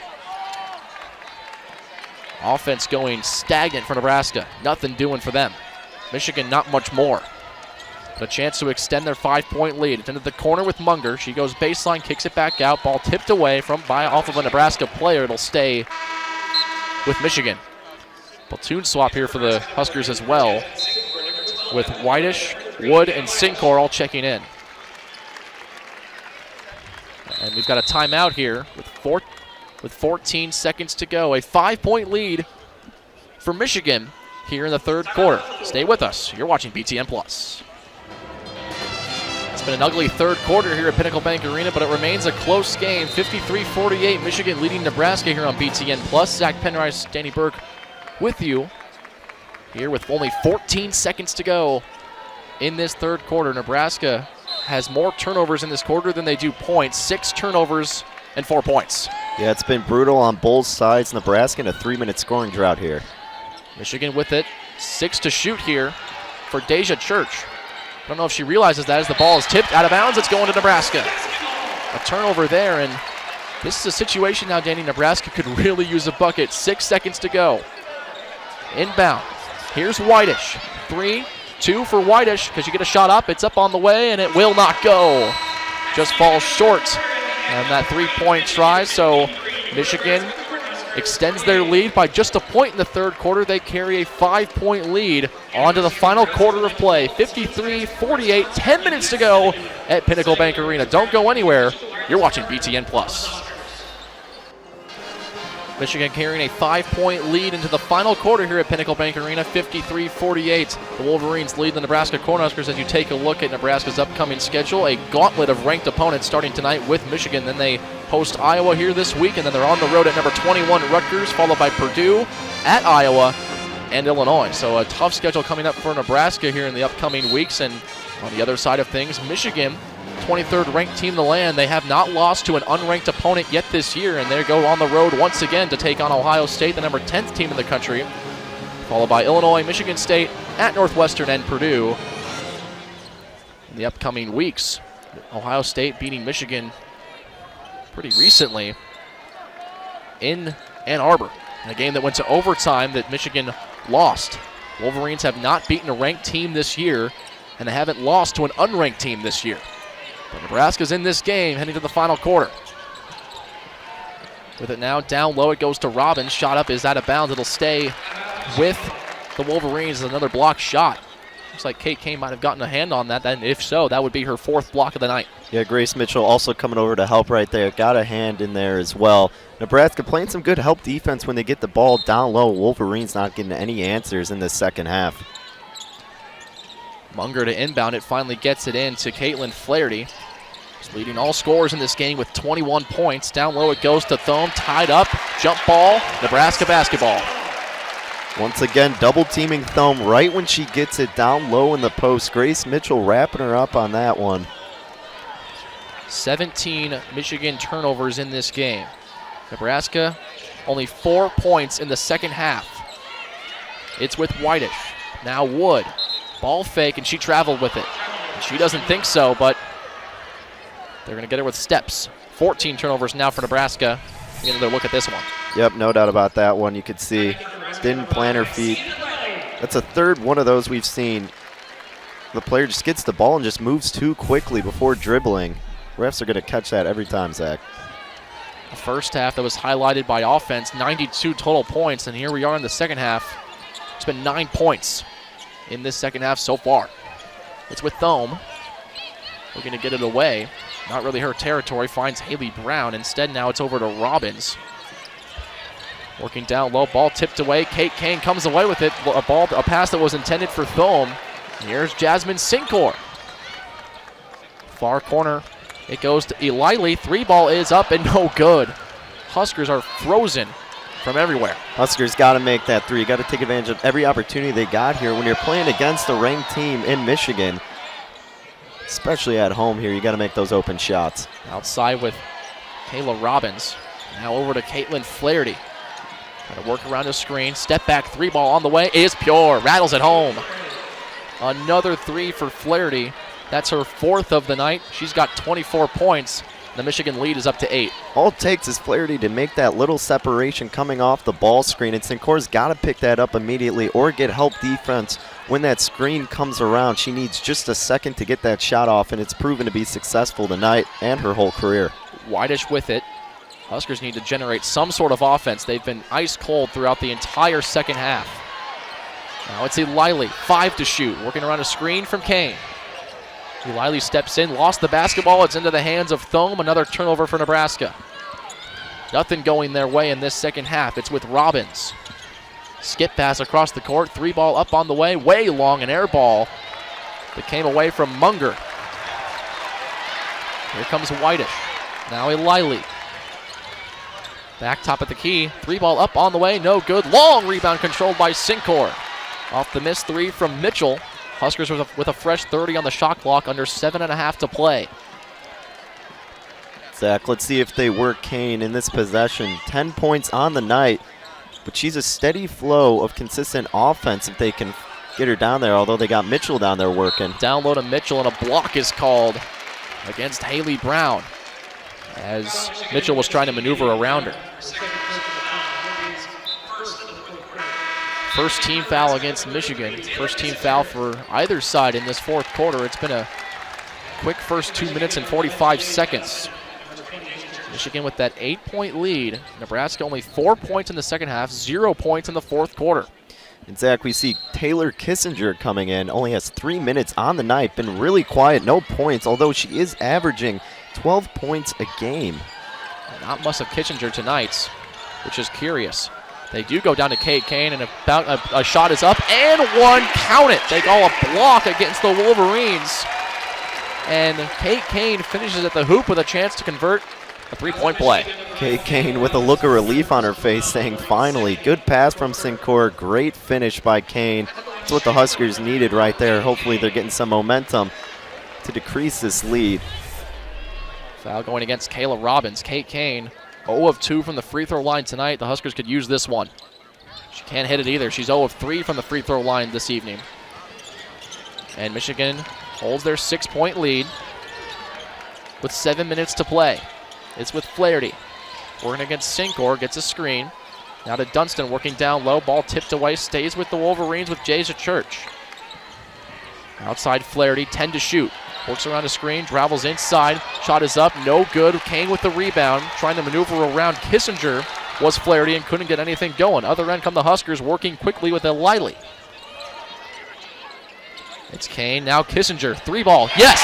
Offense going stagnant for Nebraska. Nothing doing for them. Michigan not much more. But a chance to extend their 5-point lead. It's into the corner with Munger. She goes baseline, kicks it back out. Ball tipped away off of a Nebraska player. It'll stay with Michigan. Platoon swap here for the Huskers as well, with Whitish, Wood, and Sincor all checking in. And we've got a timeout here with 14 seconds to go. A 5-point lead for Michigan here in the third quarter. Stay with us. You're watching BTN Plus. It's been an ugly third quarter here at Pinnacle Bank Arena, but it remains a close game. 53-48, Michigan leading Nebraska here on BTN Plus. Zach Penrice, Danny Burke with you here with only 14 seconds to go in this third quarter. Nebraska has more turnovers in this quarter than they do points. 6 turnovers and 4 points. Yeah, it's been brutal on both sides. Nebraska in a 3-minute scoring drought here. Michigan with it. 6 to shoot here for Deja Church. I don't know if she realizes that as the ball is tipped out of bounds. It's going to Nebraska. A turnover there, and this is a situation now, Danny, Nebraska could really use a bucket. 6 seconds to go. Inbound. Here's Whitish. 3-2 for Whitish because you get a shot up. It's up on the way, and it will not go. Just falls short on that 3-point try, so Michigan extends their lead by just a point in the third quarter. They carry a 5-point lead onto the final quarter of play. 53-48, 10 minutes to go at Pinnacle Bank Arena. Don't go anywhere. You're watching BTN Plus. Michigan carrying a 5-point lead into the final quarter here at Pinnacle Bank Arena, 53-48. The Wolverines lead the Nebraska Cornhuskers as you take a look at Nebraska's upcoming schedule. A gauntlet of ranked opponents starting tonight with Michigan. Then they host Iowa here this week, and then they're on the road at number 21, Rutgers, followed by Purdue, at Iowa, and Illinois. So a tough schedule coming up for Nebraska here in the upcoming weeks. And on the other side of things, Michigan, 23rd ranked team in the land. They have not lost to an unranked opponent yet this year, and they go on the road once again to take on Ohio State, the number 10th team in the country, followed by Illinois, Michigan State, at Northwestern, and Purdue in the upcoming weeks. Ohio State beating Michigan pretty recently in Ann Arbor in a game that went to overtime that Michigan lost. Wolverines have not beaten a ranked team this year, and they haven't lost to an unranked team this year. But Nebraska's in this game heading to the final quarter. With it now down low, it goes to Robbins. Shot up is out of bounds. It'll stay with the Wolverines. Another block shot. Looks like Kate Kane might have gotten a hand on that. And if so, that would be her 4th block of the night. Yeah, Grace Mitchell also coming over to help right there. Got a hand in there as well. Nebraska playing some good help defense when they get the ball down low. Wolverines not getting any answers in the second half. Munger to inbound it, finally gets it in to Caitlin Flaherty. She's leading all scorers in this game with 21 points. Down low it goes to Thome, tied up, jump ball, Nebraska basketball. Once again, double teaming Thome right when she gets it down low in the post. Grace Mitchell wrapping her up on that one. 17 Michigan turnovers in this game. Nebraska only 4 points in the second half. It's with Whitish. Now Wood. Ball fake, and she traveled with it. She doesn't think so, but they're going to get her with steps. 14 turnovers now for Nebraska. Get another look at this one. Yep, no doubt about that one. You could see didn't plant her feet. That's a third one of those we've seen. The player just gets the ball and just moves too quickly before dribbling. Refs are going to catch that every time, Zach. The first half that was highlighted by offense, 92 total points, and here we are in the second half. It's been 9 points in this second half so far. It's with Thome. Looking to get it away. Not really her territory. Finds Haley Brown. Instead, now it's over to Robbins. Working down low. Ball tipped away. Kate Kane comes away with it. A pass that was intended for Thome. Here's Jasmine Sincor. Far corner. It goes to Eliley. 3-ball is up and no good. Huskers are frozen from everywhere. Huskers got to make that three. Got to take advantage of every opportunity they got here. When you're playing against a ranked team in Michigan, especially at home here, you got to make those open shots. Outside with Kayla Robbins. Now over to Caitlin Flaherty. Got to work around the screen. Step back 3-ball on the way is pure. Rattles it home. Another 3 for Flaherty. That's her 4th of the night. She's got 24 points. The Michigan lead is up to 8. All it takes is Flaherty to make that little separation coming off the ball screen, and Sincor's got to pick that up immediately or get help defense when that screen comes around. She needs just a second to get that shot off, and it's proven to be successful tonight and her whole career. Whitish with it. Huskers need to generate some sort of offense. They've been ice cold throughout the entire second half. Now it's Eliley, 5 to shoot, working around a screen from Kane. Eliley steps in, lost the basketball. It's into the hands of Thome. Another turnover for Nebraska. Nothing going their way in this second half. It's with Robbins. Skip pass across the court. 3-ball up on the way. Way long, an air ball that came away from Munger. Here comes Whitish. Now Eliley. Back top of the key. 3-ball up on the way. No good. Long rebound controlled by Sincor. Off the missed 3 from Mitchell. Huskers with a fresh 30 on the shot clock, under 7.5 to play. Zach, let's see if they work Kane in this possession. 10 points on the night, but she's a steady flow of consistent offense if they can get her down there, although they got Mitchell down there working. Down low to Mitchell, and a block is called against Haley Brown as Mitchell was trying to maneuver around her. First team foul against Michigan. First team foul for either side in this fourth quarter. It's been a quick first 2 minutes and 45 seconds. Michigan with that 8-point lead. Nebraska only 4 points in the second half, 0 points in the fourth quarter. And Zach, we see Taylor Kissinger coming in, only has 3 minutes on the night, been really quiet, no points, although she is averaging 12 points a game. Not much of Kissinger tonight, which is curious. They do go down to Kate Kane, and a shot is up, and one, count it. They call a block against the Wolverines. And Kate Kane finishes at the hoop with a chance to convert a 3-point play. Kate Kane with a look of relief on her face, saying finally. Good pass from Sincor, great finish by Kane. That's what the Huskers needed right there. Hopefully they're getting some momentum to decrease this lead. Foul going against Kayla Robbins. Kate Kane 0 of 2 from the free throw line tonight. The Huskers could use this one. She can't hit it either. She's 0 of 3 from the free throw line this evening. And Michigan holds their 6-point lead with 7 minutes to play. It's with Flaherty. Working against Sincor, gets a screen. Now to Dunston, working down low. Ball tipped away, stays with the Wolverines with Jasia Church. Outside Flaherty, 10 to shoot. Works around a screen, travels inside. Shot is up, no good. Kane with the rebound, trying to maneuver around Kissinger was Flaherty and couldn't get anything going. Other end come the Huskers, working quickly with Eliley. It's Kane, now Kissinger, 3-ball, yes!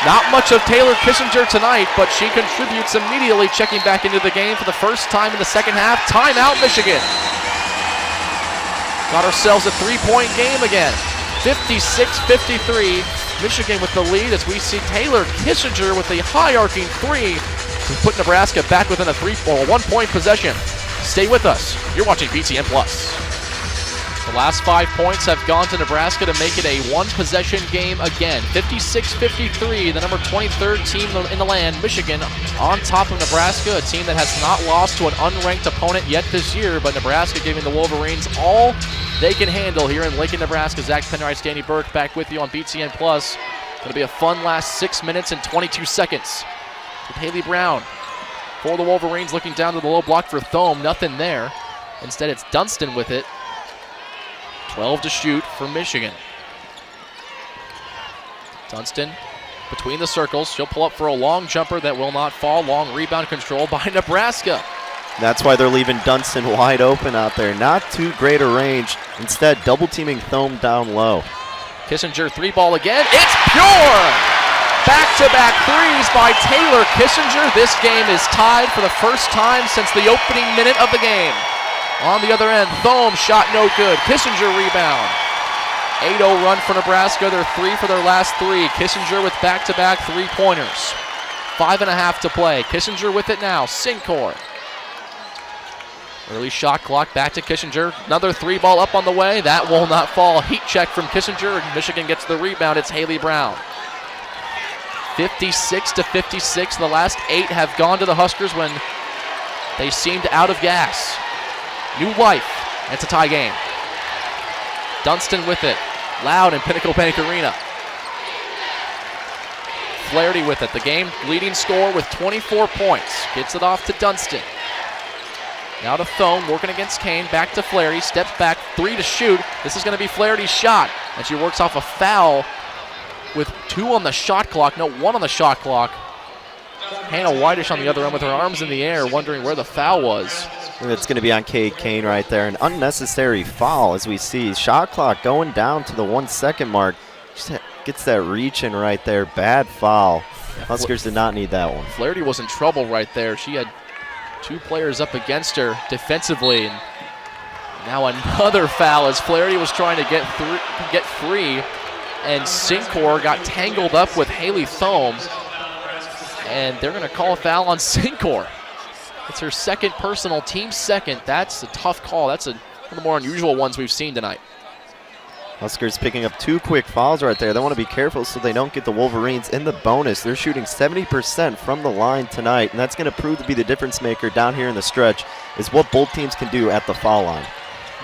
Not much of Taylor Kissinger tonight, but she contributes immediately, checking back into the game for the first time in the second half. Timeout, Michigan. Got ourselves a 3-point game again. 56-53, Michigan with the lead as we see Taylor Kissinger with a high-arcing 3 to put Nebraska back within a 1-point possession. Stay with us. You're watching BTN Plus. The last 5 points have gone to Nebraska to make it a one-possession game again. 56-53, the number 23rd team in the land, Michigan, on top of Nebraska, a team that has not lost to an unranked opponent yet this year, but Nebraska giving the Wolverines all they can handle here in Lincoln, Nebraska. Zach Penrice, Danny Burke back with you on BTN+. Going to be a fun last 6 minutes and 22 seconds. With Haley Brown for the Wolverines, looking down to the low block for Thome, nothing there. Instead, it's Dunston with it. 12 to shoot for Michigan. Dunston between the circles. She'll pull up for a long jumper that will not fall. Long rebound control by Nebraska. That's why they're leaving Dunston wide open out there. Not too great a range. Instead, double teaming Thome down low. Kissinger three ball again. It's pure! Back-to-back threes by Taylor Kissinger. This game is tied for the first time since the opening minute of the game. On the other end, Thome shot no good. Kissinger rebound. 8-0 run for Nebraska. They're 3 for their last 3. Kissinger with back-to-back three-pointers. 5.5 to play. Kissinger with it now. Sincor. Early shot clock back to Kissinger. Another three ball up on the way. That will not fall. Heat check from Kissinger. Michigan gets the rebound. It's Haley Brown. 56-56. The last 8 have gone to the Huskers when they seemed out of gas. New life. It's a tie game. Dunston with it. Loud in Pinnacle Bank Arena. Flaherty with it. The game leading scorer with 24 points. Gets it off to Dunston. Now to Thome, working against Kane. Back to Flaherty. Steps back. 3 to shoot. This is going to be Flaherty's shot. And she works off a foul with 2 on the shot clock. No, 1 on the shot clock. Hannah Whitish on the other end with her arms in the air, wondering where the foul was. It's going to be on Kate Kane right there. An unnecessary foul as we see. Shot clock going down to the 1 second mark. Just gets that reach in right there. Bad foul. Huskers did not need that one. Flaherty was in trouble right there. She had 2 players up against her defensively. And now another foul as Flaherty was trying to get free. And Sincor got tangled up with Haley Thome. And they're going to call a foul on Sincor. It's her second personal, team second. That's a tough call. That's one of the more unusual ones we've seen tonight. Huskers picking up 2 quick fouls right there. They want to be careful so they don't get the Wolverines in the bonus. They're shooting 70% from the line tonight, and that's going to prove to be the difference maker down here in the stretch, is what both teams can do at the foul line.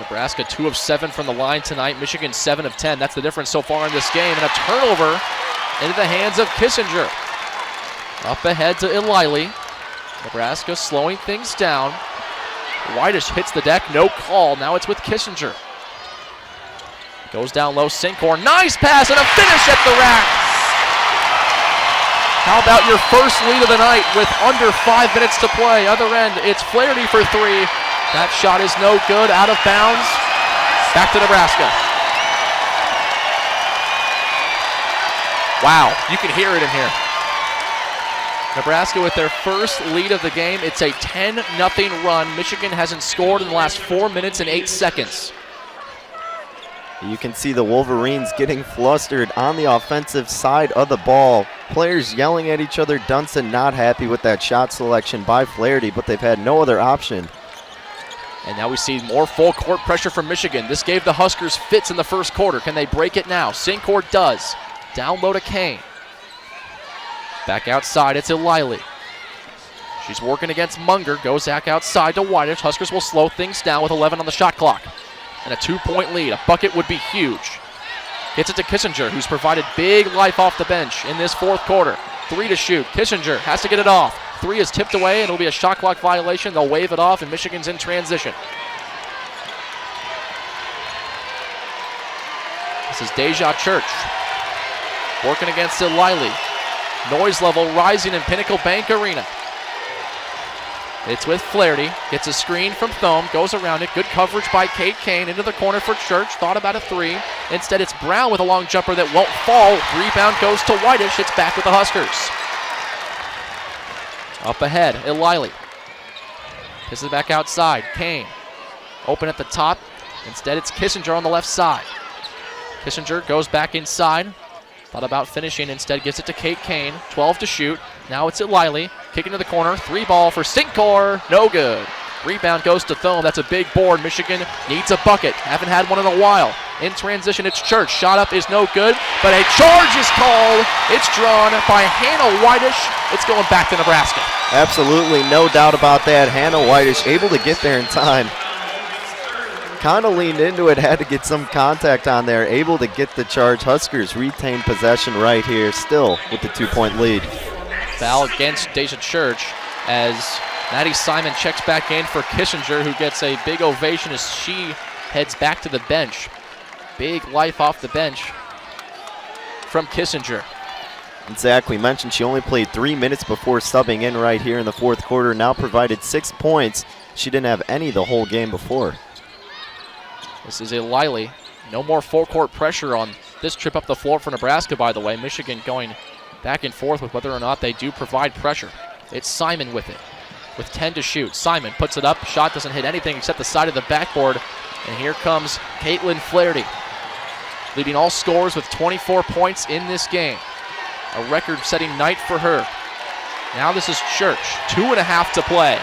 Nebraska 2 of 7 from the line tonight. Michigan 7 of 10. That's the difference so far in this game. And a turnover into the hands of Kissinger. Up ahead to Ililey. Nebraska slowing things down. Whitish hits the deck, no call. Now it's with Kissinger. Goes down low, Sincor. Nice pass and a finish at the rack. How about your first lead of the night with under 5 minutes to play? Other end, it's Flaherty for 3. That shot is no good, out of bounds. Back to Nebraska. Wow, you can hear it in here. Nebraska with their first lead of the game. It's a 10-0 run. Michigan hasn't scored in the last 4 minutes and 8 seconds. You can see the Wolverines getting flustered on the offensive side of the ball. Players yelling at each other. Dunston not happy with that shot selection by Flaherty, but they've had no other option. And now we see more full court pressure from Michigan. This gave the Huskers fits in the first quarter. Can they break it now? Sincor does. Down low to Kane. Back outside, it's Ililey. She's working against Munger. Goes back outside to Whitish. Huskers will slow things down with 11 on the shot clock. And a 2-point lead. A bucket would be huge. Gets it to Kissinger, who's provided big life off the bench in this fourth quarter. 3 to shoot. Kissinger has to get it off. 3 is tipped away, and it'll be a shot clock violation. They'll wave it off, and Michigan's in transition. This is Deja Church. Working against Ililey. Noise level rising in Pinnacle Bank Arena. It's with Flaherty. Gets a screen from Thome. Goes around it. Good coverage by Kate Kane. Into the corner for Church. Thought about a 3. Instead, it's Brown with a long jumper that won't fall. Rebound goes to Whitish. It's back with the Huskers. Up ahead, Ililey. This is back outside. Kane. Open at the top. Instead, it's Kissinger on the left side. Kissinger goes back inside. Thought about finishing, instead gives it to Kate Kane. 12 to shoot. Now it's Ililey. Kicking to the corner. 3 ball for Sincor. No good. Rebound goes to Thome. That's a big board. Michigan needs a bucket. Haven't had one in a while. In transition, it's Church. Shot up is no good, but a charge is called. It's drawn by Hannah Whitish. It's going back to Nebraska. Absolutely, no doubt about that. Hannah Whitish able to get there in time. Kind of leaned into it, had to get some contact on there, able to get the charge. Huskers retain possession right here, still with the 2-point lead. Foul against Deja Church as Maddie Simon checks back in for Kissinger, who gets a big ovation as she heads back to the bench. Big life off the bench from Kissinger. And Zach, we mentioned she only played 3 minutes before subbing in right here in the fourth quarter, now provided 6 points. She didn't have any the whole game before. This is a Liley. No more full court pressure on this trip up the floor for Nebraska, by the way. Michigan going back and forth with whether or not they do provide pressure. It's Simon with it, with 10 to shoot. Simon puts it up. Shot doesn't hit anything except the side of the backboard. And here comes Caitlin Flaherty, leading all scorers with 24 points in this game. A record-setting night for her. Now this is Church. 2.5 to play.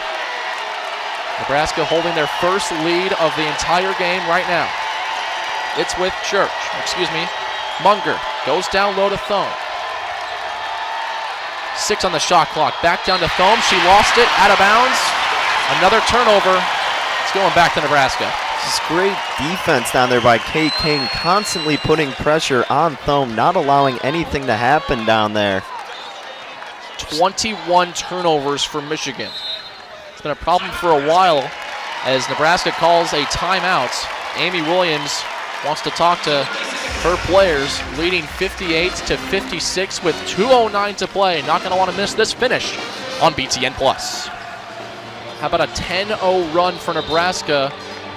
Nebraska holding their first lead of the entire game right now. It's with Church. Munger goes down low to Thome. 6 on the shot clock. Back down to Thome. She lost it. Out of bounds. Another turnover. It's going back to Nebraska. This is great defense down there by Kate King, constantly putting pressure on Thome, not allowing anything to happen down there. 21 turnovers for Michigan. It's been a problem for a while as Nebraska calls a timeout. Amy Williams wants to talk to her players, leading 58-56 with 2:09 to play. Not going to want to miss this finish on BTN+. How about a 10-0 run for Nebraska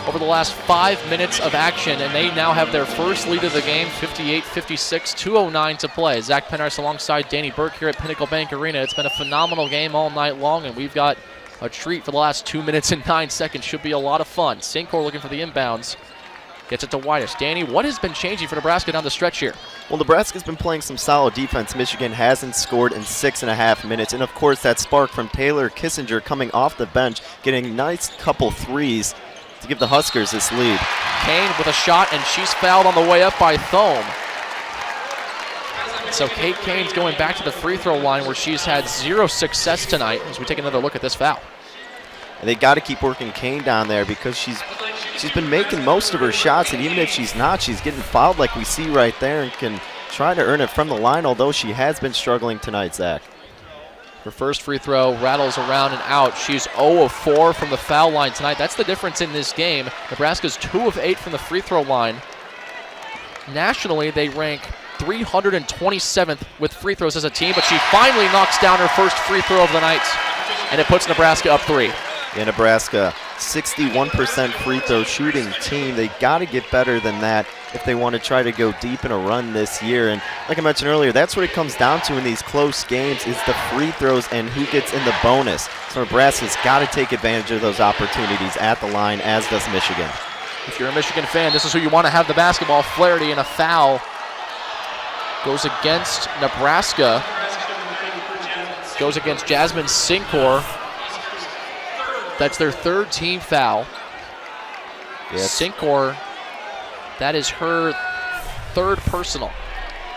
over the last 5 minutes of action, and they now have their first lead of the game, 58-56, 2:09 to play. Zach Penhurst alongside Danny Burke here at Pinnacle Bank Arena. It's been a phenomenal game all night long, and we've got a treat for the last 2 minutes and 9 seconds. Should be a lot of fun. Sincor looking for the inbounds. Gets it to Whitish. Danny, what has been changing for Nebraska down the stretch here? Well, Nebraska's been playing some solid defense. Michigan hasn't scored in 6.5 minutes. And, of course, that spark from Taylor Kissinger coming off the bench, getting a nice couple threes to give the Huskers this lead. Kane with a shot, and she's fouled on the way up by Thome. So Kate Kane's going back to the free throw line where she's had 0 success tonight as we take another look at this foul. And they got to keep working Kane down there because she's been making most of her shots, and even if she's not, she's getting fouled like we see right there and can try to earn it from the line, although she has been struggling tonight, Zach. Her first free throw rattles around and out. She's 0 of 4 from the foul line tonight. That's the difference in this game. Nebraska's 2 of 8 from the free throw line. Nationally, they rank 327th with free throws as a team, but she finally knocks down her first free throw of the night, and it puts Nebraska up 3. Yeah, Nebraska, 61% free throw shooting team. They got to get better than that if they want to try to go deep in a run this year. And like I mentioned earlier, that's what it comes down to in these close games is the free throws and who gets in the bonus. So Nebraska's got to take advantage of those opportunities at the line, as does Michigan. If you're a Michigan fan, this is who you want to have the basketball. Flaherty, and a foul goes against Nebraska. Goes against Jasmine Sincor. That's their third team foul. Yes. Sincor, that is her third personal.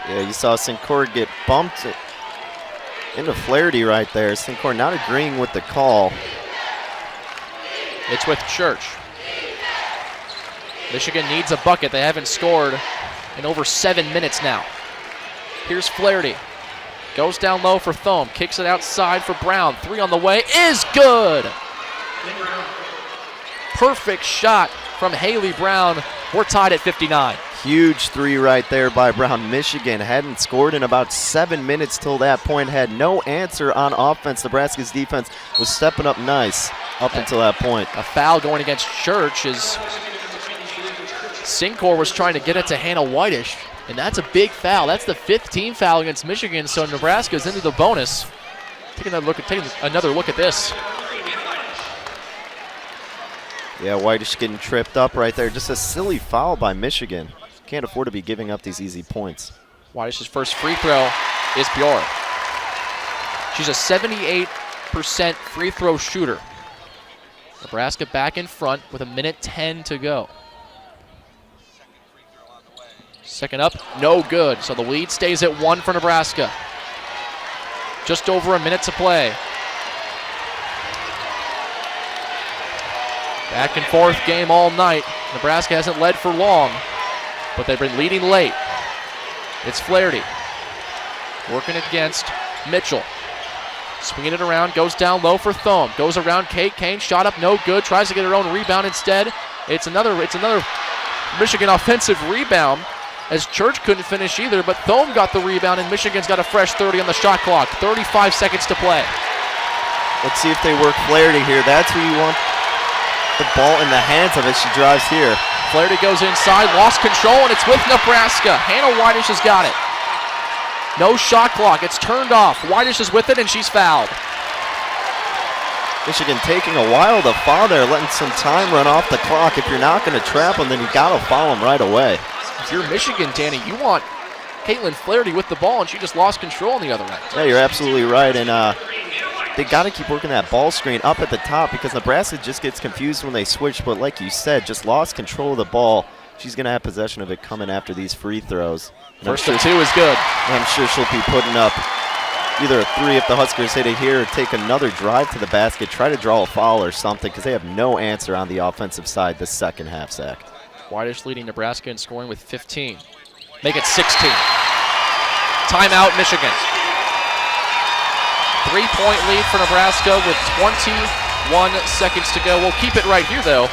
Yeah, you saw Sincor get bumped into Flaherty right there. Sincor not agreeing with the call. It's with Church. Michigan needs a bucket. They haven't scored in over 7 minutes now. Here's Flaherty. Goes down low for Thome. Kicks it outside for Brown. 3 on the way is good. Perfect shot from Haley Brown. We're tied at 59. Huge 3 right there by Brown. Michigan hadn't scored in about 7 minutes till that point. Had no answer on offense. Nebraska's defense was stepping up nice up until that point. A foul going against Church as Sincor was trying to get it to Hannah Whitish, and that's a big foul. That's the 5th team foul against Michigan, so Nebraska's into the bonus. Taking another look at this. Yeah, Whitish getting tripped up right there. Just a silly foul by Michigan. Can't afford to be giving up these easy points. Whitish's first free throw is pure. She's a 78% free throw shooter. Nebraska back in front with 1:10 to go. Second up, no good. So the lead stays at 1 for Nebraska. Just over a minute to play. Back and forth game all night. Nebraska hasn't led for long, but they've been leading late. It's Flaherty working against Mitchell. Swinging it around, goes down low for Thome. Goes around Kate Kane, shot up, no good. Tries to get her own rebound instead. It's another Michigan offensive rebound, as Church couldn't finish either, but Thome got the rebound, and Michigan's got a fresh 30 on the shot clock. 35 seconds to play. Let's see if they work Flaherty here. That's where you want the ball in the hands of it. She drives here. Flaherty goes inside, lost control, and it's with Nebraska. Hannah Whitish has got it. No shot clock. It's turned off. Whitish is with it, and she's fouled. Michigan taking a while to foul there, letting some time run off the clock. If you're not going to trap them, then you got to foul them right away. If you're Michigan, Danny, you want Caitlin Flaherty with the ball, and she just lost control on the other end. Yeah, you're absolutely right, and they got to keep working that ball screen up at the top, because Nebraska just gets confused when they switch, but like you said, just lost control of the ball. She's going to have possession of it coming after these free throws. And First of 2 is good. I'm sure she'll be putting up either a 3 if the Huskers hit it here, or take another drive to the basket, try to draw a foul or something, because they have no answer on the offensive side this second half, Zach. Whitish leading Nebraska in scoring with 15. Make it 16. Timeout, Michigan. 3-point lead for Nebraska with 21 seconds to go. We'll keep it right here, though,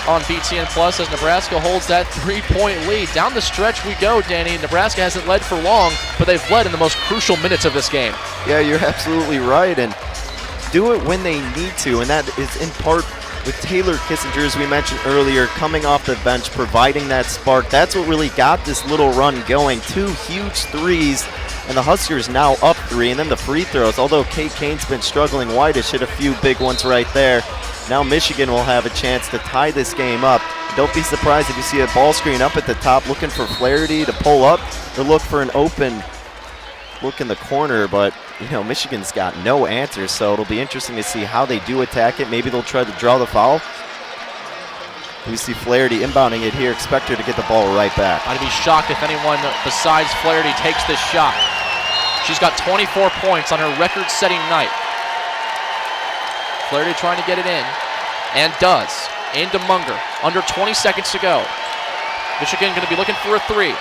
on BTN Plus, as Nebraska holds that 3-point lead. Down the stretch we go, Danny. Nebraska hasn't led for long, but they've led in the most crucial minutes of this game. Yeah, you're absolutely right, and do it when they need to, and that is in part with Taylor Kissinger, as we mentioned earlier, coming off the bench, providing that spark. That's what really got this little run going. 2 huge threes, and the Huskers now up 3, and then the free throws. Although Kate Kane's been struggling, Whitish hit a few big ones right there. Now Michigan will have a chance to tie this game up. Don't be surprised if you see a ball screen up at the top looking for Flaherty to pull up or look for an open look in the corner, but you know, Michigan's got no answers, so it'll be interesting to see how they do attack it. Maybe they'll try to draw the foul. We see Flaherty inbounding it here. Expect her to get the ball right back. I'd be shocked if anyone besides Flaherty takes this shot. She's got 24 points on her record-setting night. Flaherty trying to get it in, and does. Into Munger. Under 20 seconds to go. Michigan going to be looking for a 3.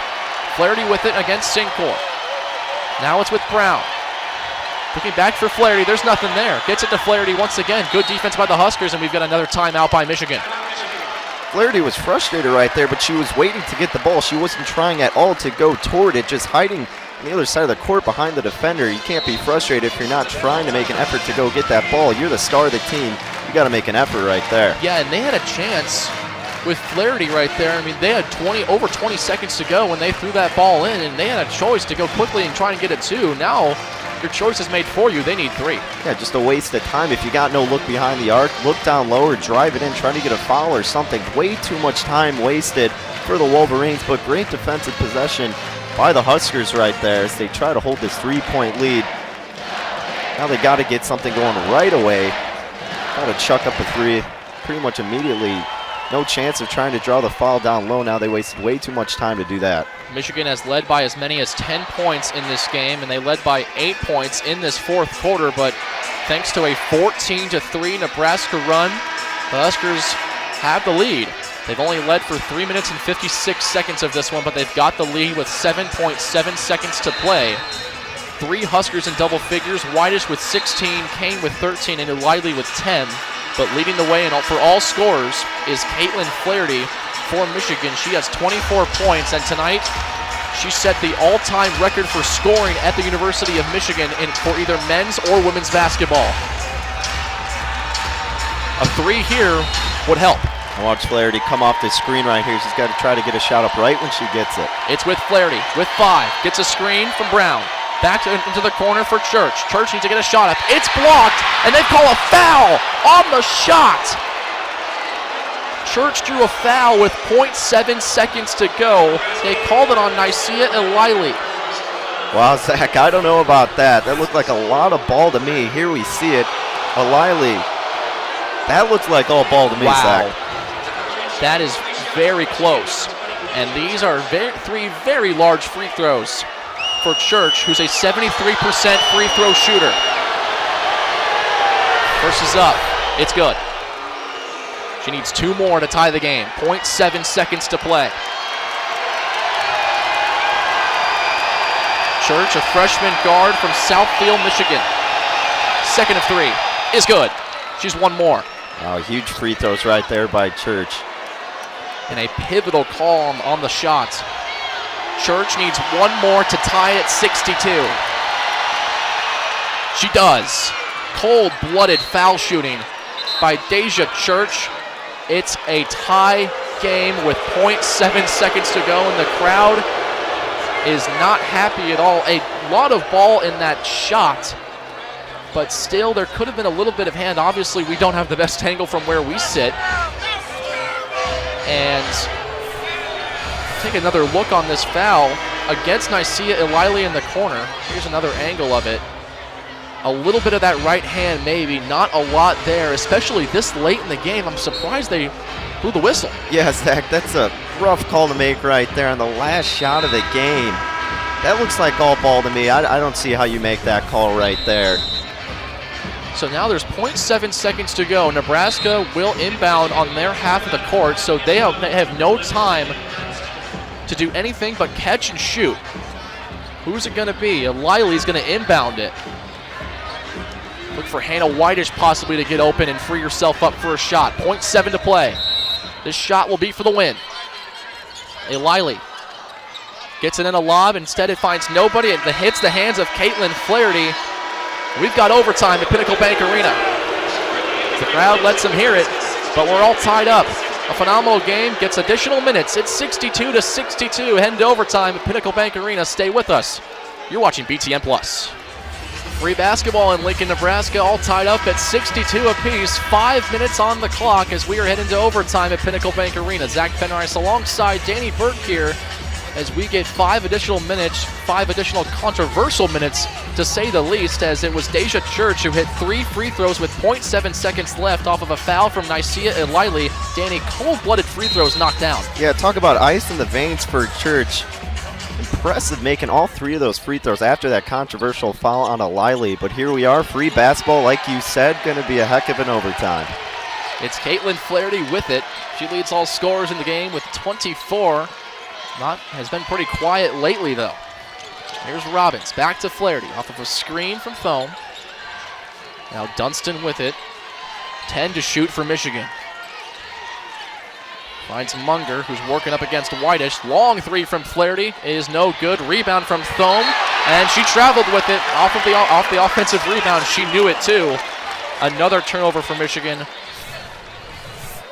Flaherty with it against Sinclair. Now it's with Brown. Looking back for Flaherty. There's nothing there. Gets it to Flaherty once again. Good defense by the Huskers, and we've got another timeout by Michigan. Flaherty was frustrated right there, but she was waiting to get the ball. She wasn't trying at all to go toward it, just hiding on the other side of the court behind the defender. You can't be frustrated if you're not trying to make an effort to go get that ball. You're the star of the team. You got to make an effort right there. Yeah, and they had a chance with Flaherty right there. I mean, they had over 20 seconds to go when they threw that ball in, and they had a choice to go quickly and try and get it 2. Now your choice is made for you. They need 3. Yeah, just a waste of time. If you got no look behind the arc, look down low or drive it in, trying to get a foul or something. Way too much time wasted for the Wolverines, but great defensive possession by the Huskers right there as they try to hold this 3-point lead. Now they got to get something going right away. Got to chuck up a 3 pretty much immediately. No chance of trying to draw the foul down low. Now they wasted way too much time to do that. Michigan has led by as many as 10 points in this game, and they led by 8 points in this fourth quarter, but thanks to a 14-3 Nebraska run, the Huskers have the lead. They've only led for 3 minutes and 56 seconds of this one, but they've got the lead with 7.7 seconds to play. 3 Huskers in double figures, Whitish with 16, Kane with 13, and O'Reilly with 10. But leading the way for all scorers is Caitlin Flaherty for Michigan. She has 24 points, and tonight she set the all-time record for scoring at the University of Michigan for either men's or women's basketball. A 3 here would help. Watch Flaherty come off this screen right here. She's got to try to get a shot up right when she gets it. It's with Flaherty with 5. Gets a screen from Brown. Back into the corner for Church. Church needs to get a shot up. It's blocked, and they call a foul on the shot. Church drew a foul with 0.7 seconds to go. They called it on Nysia O'Reilly. Wow, Zach, I don't know about that. That looked like a lot of ball to me. Here we see it. O'Reilly That looks like all ball to me, Wow. Zach. That is very close. And these are three very large free throws for Church, who's a 73% free throw shooter. First is up. It's good. She needs 2 more to tie the game. 0.7 seconds to play. Church, a freshman guard from Southfield, Michigan. Second of 3 is good. She's 1 more. Oh, huge free throws right there by Church. And a pivotal call on the shot. Church needs 1 more to tie at 62. She does. Cold-blooded foul shooting by Deja Church. It's a tie game with 0.7 seconds to go, and the crowd is not happy at all. A lot of ball in that shot, but still there could have been a little bit of hand. Obviously, we don't have the best angle from where we sit. And take another look on this foul against Nicaea Eliley in the corner. Here's another angle of it. A little bit of that right hand maybe, not a lot there, especially this late in the game. I'm surprised they blew the whistle. Yeah, Zach, that's a rough call to make right there on the last shot of the game. That looks like all ball to me. I don't see how you make that call right there. So now there's 0.7 seconds to go. Nebraska will inbound on their half of the court, so they have no time to do anything but catch and shoot. Who's it going to be? Eliley's going to inbound it. Look for Hannah Whitish possibly to get open and free herself up for a shot. 0.7 to play. This shot will be for the win. Eliley gets it in a lob. Instead, it finds nobody. It hits the hands of Caitlin Flaherty. We've got overtime at Pinnacle Bank Arena. The crowd lets them hear it, but we're all tied up. A phenomenal game gets additional minutes. It's 62-62. Heading to overtime at Pinnacle Bank Arena. Stay with us. You're watching BTN Plus. Free basketball in Lincoln, Nebraska, all tied up at 62 apiece. 5 minutes on the clock as we are heading to overtime at Pinnacle Bank Arena. Zach Penrice alongside Danny Burke here as we get 5 additional minutes, 5 additional controversial minutes to say the least, as it was Deja Church who hit 3 free throws with 0.7 seconds left off of a foul from Nicaea Eliley. Danny, cold-blooded free throws knocked down. Yeah, talk about ice in the veins for Church. Impressive making all 3 of those free throws after that controversial foul on Eliley. But here we are, free basketball, like you said, going to be a heck of an overtime. It's Caitlin Flaherty with it. She leads all scorers in the game with 24. Has been pretty quiet lately, though. Here's Robbins, back to Flaherty, off of a screen from Thome. Now Dunston with it. 10 to shoot for Michigan. Finds Munger, who's working up against Whitish. Long 3 from Flaherty is no good. Rebound from Thome, and she traveled with it off the offensive rebound. She knew it too. Another turnover for Michigan.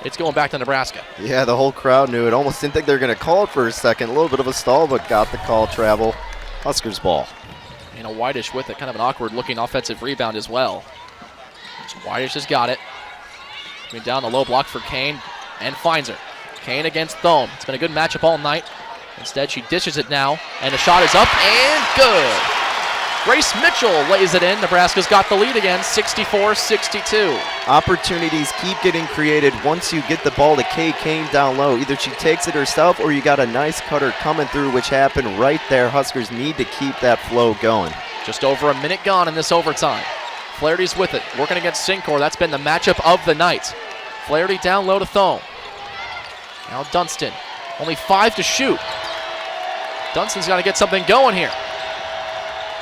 It's going back to Nebraska. Yeah, the whole crowd knew it. Almost didn't think they were going to call it for a second. A little bit of a stall, but got the call. Travel. Huskers ball. And a Whitish with it. Kind of an awkward-looking offensive rebound as well. So Whitish has got it. Coming down the low block for Kane, and finds her. Kane against Thome. It's been a good matchup all night. Instead, she dishes it now, and the shot is up and good. Grace Mitchell lays it in. Nebraska's got the lead again, 64-62. Opportunities keep getting created once you get the ball to Kay Kane down low. Either she takes it herself or you got a nice cutter coming through, which happened right there. Huskers need to keep that flow going. Just over a minute gone in this overtime. Flaherty's with it, working against Sincor. That's been the matchup of the night. Flaherty down low to Thome. Now Dunston, only 5 to shoot. Dunston's got to get something going here.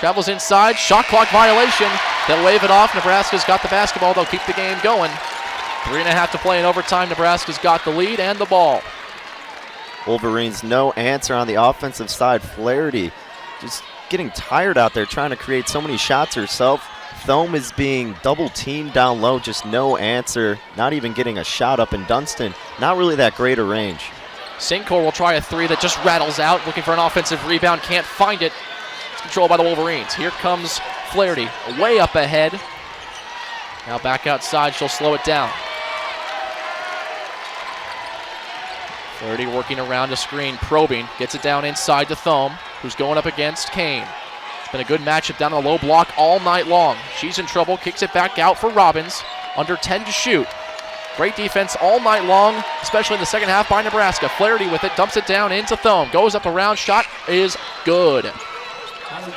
Travels inside, shot clock violation. They'll wave it off. Nebraska's got the basketball. They'll keep the game going. 3.5 to play in overtime. Nebraska's got the lead and the ball. Wolverines no answer on the offensive side. Flaherty just getting tired out there trying to create so many shots herself. Thome is being double teamed down low, just no answer, not even getting a shot up. And Dunston, not really that great a range. Sincor will try a 3 that just rattles out, looking for an offensive rebound, can't find it. It's controlled by the Wolverines. Here comes Flaherty, way up ahead. Now back outside, she'll slow it down. Flaherty working around the screen, probing, gets it down inside to Thome, who's going up against Kane. It's been a good matchup down the low block all night long. She's in trouble, kicks it back out for Robbins. Under 10 to shoot. Great defense all night long, especially in the second half by Nebraska. Flaherty with it, dumps it down into Thome. Goes up around, shot is good.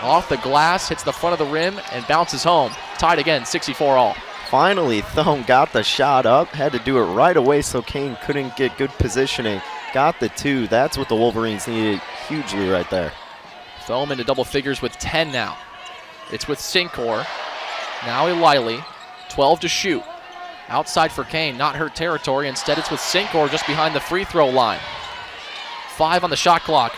Off the glass, hits the front of the rim, and bounces home. Tied again, 64 all. Finally, Thome got the shot up. Had to do it right away so Kane couldn't get good positioning. Got the 2. That's what the Wolverines needed hugely right there. Thome into double figures with 10 now. It's with Sincor. Now Eliley, 12 to shoot. Outside for Kane, not her territory. Instead, it's with Sincor just behind the free throw line. 5 on the shot clock.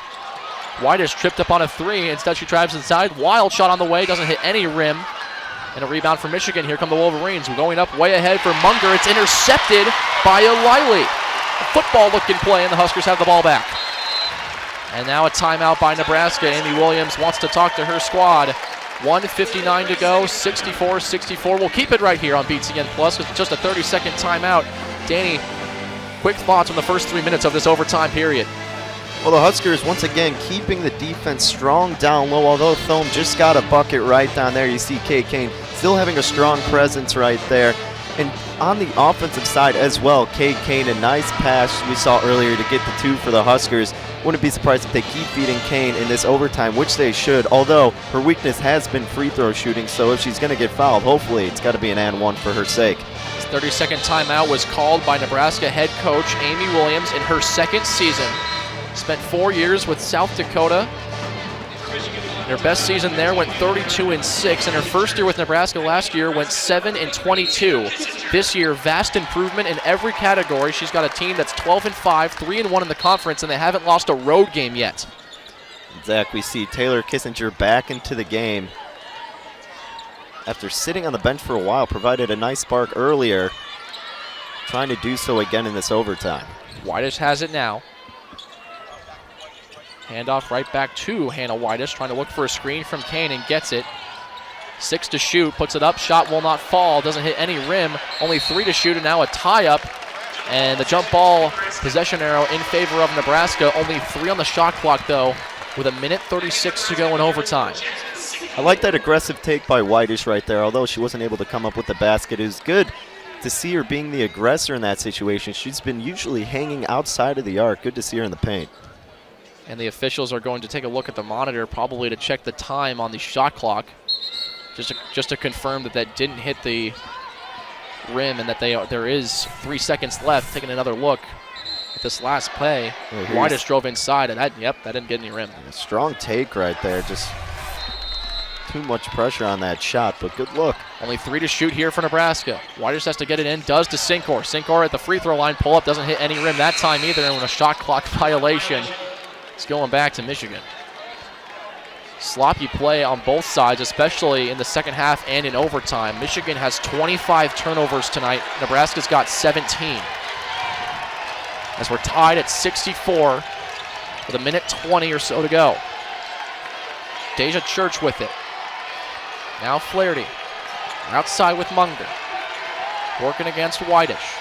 White is tripped up on a 3. Instead, she drives inside. Wild shot on the way, doesn't hit any rim. And a rebound for Michigan. Here come the Wolverines. We're going up way ahead for Munger. It's intercepted by Eliley. A football-looking play, and the Huskers have the ball back. And now a timeout by Nebraska. Amy Williams wants to talk to her squad. 1:59 to go, 64-64. We'll keep it right here on BTN Plus with just a 30-second timeout. Danny, quick thoughts on the first 3 minutes of this overtime period. Well, the Huskers, once again, keeping the defense strong down low, although Thome just got a bucket right down there. You see Kate Kane still having a strong presence right there. And on the offensive side as well, Kate Kane, a nice pass we saw earlier to get the 2 for the Huskers. Wouldn't be surprised if they keep feeding Kane in this overtime, which they should, although her weakness has been free throw shooting, so if she's going to get fouled, hopefully it's got to be an and 1 for her sake. This 30-second timeout was called by Nebraska head coach Amy Williams in her second season. Spent 4 years with South Dakota. Her best season there went 32-6, and her first year with Nebraska last year went 7-22. This year, vast improvement in every category. She's got a team that's 12-5, 3-1 in the conference, and they haven't lost a road game yet. Zach, we see Taylor Kissinger back into the game. After sitting on the bench for a while, provided a nice spark earlier. Trying to do so again in this overtime. Whitish has it now. Handoff right back to Hannah Whitish, trying to look for a screen from Kane and gets it. 6 to shoot, puts it up, shot will not fall, doesn't hit any rim. Only 3 to shoot, and now a tie-up. And the jump ball possession arrow in favor of Nebraska. Only 3 on the shot clock, though, with 1:36 to go in overtime. I like that aggressive take by Whitish right there, although she wasn't able to come up with the basket. It was good to see her being the aggressor in that situation. She's been usually hanging outside of the arc. Good to see her in the paint. And the officials are going to take a look at the monitor, probably to check the time on the shot clock, just to confirm that that didn't hit the rim and that there is 3 seconds left. Taking another look at this last play. Whitish drove inside, and that didn't get any rim. A strong take right there. Just too much pressure on that shot, but good look. Only 3 to shoot here for Nebraska. Whitish has to get it in, does to Sincor. Sincor at the free throw line, pull up, doesn't hit any rim that time either, and with a shot clock violation, it's going back to Michigan. Sloppy play on both sides, especially in the second half and in overtime. Michigan has 25 turnovers tonight. Nebraska's got 17. As we're tied at 64 with 1:20 or so to go. Deja Church with it. Now Flaherty. Outside with Munger. Working against Whitish.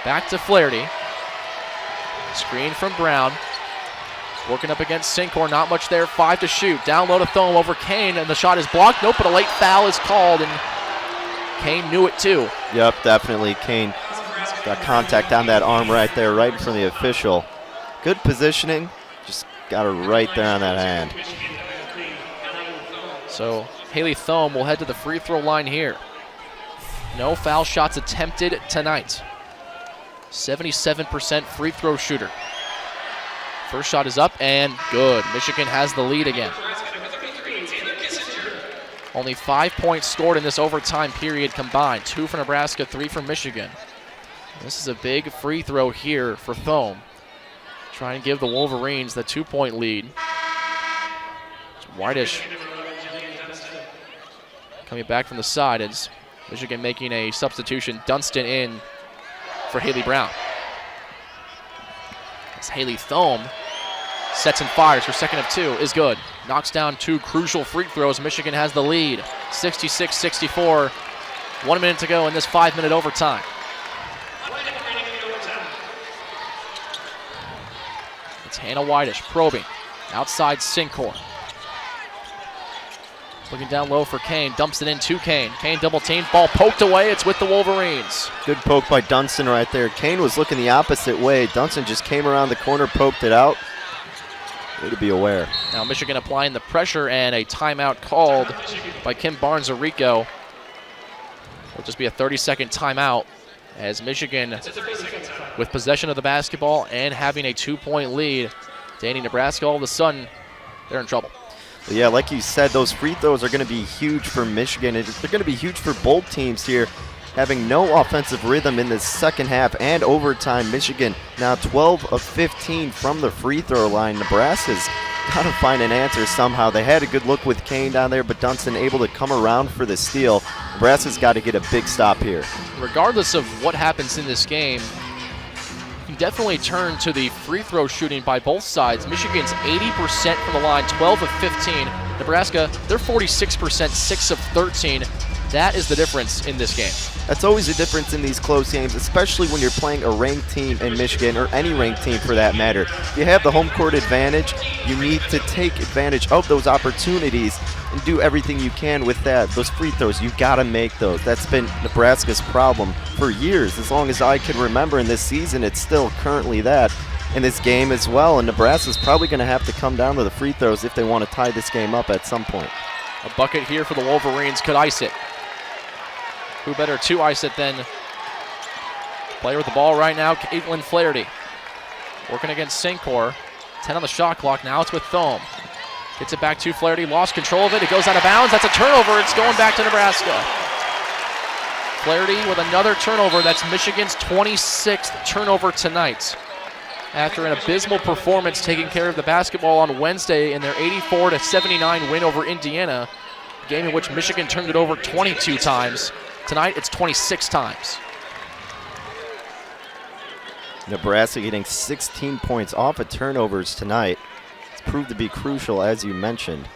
Back to Flaherty. Screen from Brown. Working up against Sincor, not much there, 5 to shoot. Down low to Thome over Kane, and the shot is blocked. Nope, but a late foul is called, and Kane knew it too. Yep, definitely. Kane got contact on that arm right there, right in front of the official. Good positioning, just got her right there on that hand. So Haley Thome will head to the free throw line here. No foul shots attempted tonight. 77% free throw shooter. First shot is up and good. Michigan has the lead again. Only 5 points scored in this overtime period combined. 2 for Nebraska, 3 for Michigan. This is a big free throw here for Thome. Trying to give the Wolverines the 2-point lead. Whitish coming back from the side as Michigan making a substitution. Dunstan in for Haley Brown. As Haley Thome sets and fires. Her second of 2 is good. Knocks down 2 crucial free throws. Michigan has the lead. 66-64. 1 minute to go in this 5-minute overtime. It's Hannah Whitish probing. Outside Sincor. Looking down low for Kane, dumps it in to Kane. Kane double team, ball poked away, it's with the Wolverines. Good poke by Dunston right there. Kane was looking the opposite way. Dunston just came around the corner, poked it out. Way to be aware. Now Michigan applying the pressure and a timeout called by Kim Barnes-Arico. It'll just be a 30-second timeout as Michigan, with possession of the basketball and having a 2-point lead, Danny, Nebraska, all of a sudden, they're in trouble. Yeah, like you said, those free throws are going to be huge for Michigan. They're going to be huge for both teams here. Having no offensive rhythm in the second half and overtime, Michigan now 12 of 15 from the free throw line. Nebraska's got to find an answer somehow. They had a good look with Kane down there, but Dunston able to come around for the steal. Nebraska's got to get a big stop here. Regardless of what happens in this game, you can definitely turn to the free throw shooting by both sides. Michigan's 80% from the line, 12 of 15. Nebraska, they're 46%, 6 of 13. That is the difference in this game. That's always a difference in these close games, especially when you're playing a ranked team in Michigan, or any ranked team for that matter. If you have the home court advantage, you need to take advantage of those opportunities and do everything you can with that. Those free throws, you got to make those. That's been Nebraska's problem for years. As long as I can remember in this season, it's still currently that in this game as well. And Nebraska's probably going to have to come down to the free throws if they want to tie this game up at some point. A bucket here for the Wolverines could ice it. Who better to ice it than player with the ball right now, Caitlin Flaherty. Working against Sincor. 10 on the shot clock. Now it's with Thome. Gets it back to Flaherty. Lost control of it. It goes out of bounds. That's a turnover. It's going back to Nebraska. Flaherty with another turnover. That's Michigan's 26th turnover tonight. After an abysmal performance taking care of the basketball on Wednesday in their 84-79 win over Indiana, a game in which Michigan turned it over 22 times. Tonight, it's 26 times. Nebraska getting 16 points off of turnovers tonight. It's proved to be crucial, as you mentioned.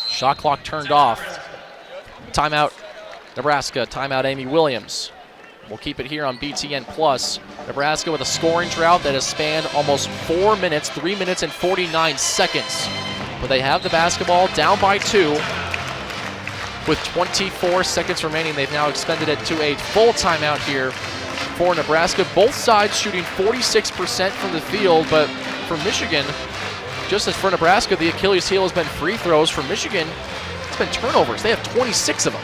Shot clock turned off. Timeout, Nebraska. Timeout, Amy Williams. We'll keep it here on BTN Plus. Nebraska with a scoring drought that has spanned almost 4 minutes, 3 minutes and 49 seconds. But they have the basketball down by 2. With 24 seconds remaining, they've now extended it to a full timeout here for Nebraska. Both sides shooting 46% from the field, but for Michigan, just as for Nebraska, the Achilles heel has been free throws. For Michigan, it's been turnovers. They have 26 of them.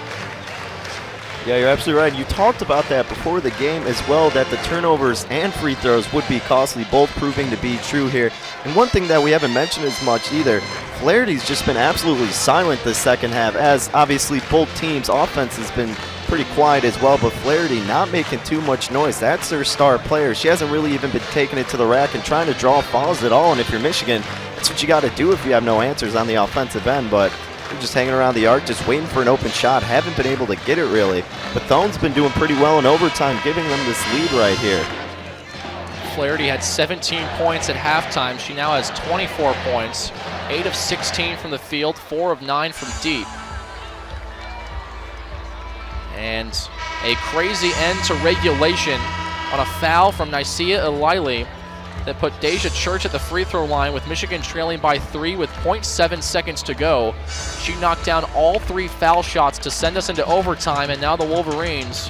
Yeah, you're absolutely right. You talked about that before the game as well, that the turnovers and free throws would be costly, both proving to be true here. And one thing that we haven't mentioned as much either, Flaherty's just been absolutely silent this second half, as obviously both teams' offense has been pretty quiet as well, but Flaherty not making too much noise. That's their star player. She hasn't really even been taking it to the rack and trying to draw fouls at all, and if you're Michigan, that's what you got to do if you have no answers on the offensive end, but they're just hanging around the arc, just waiting for an open shot. Haven't been able to get it really, but Thone's been doing pretty well in overtime, giving them this lead right here. Flaherty had 17 points at halftime. She now has 24 points, 8 of 16 from the field, 4 of 9 from deep. And a crazy end to regulation on a foul from Nicaea Elili that put Deja Church at the free throw line with Michigan trailing by 3 with 0.7 seconds to go. She knocked down all 3 foul shots to send us into overtime, and now the Wolverines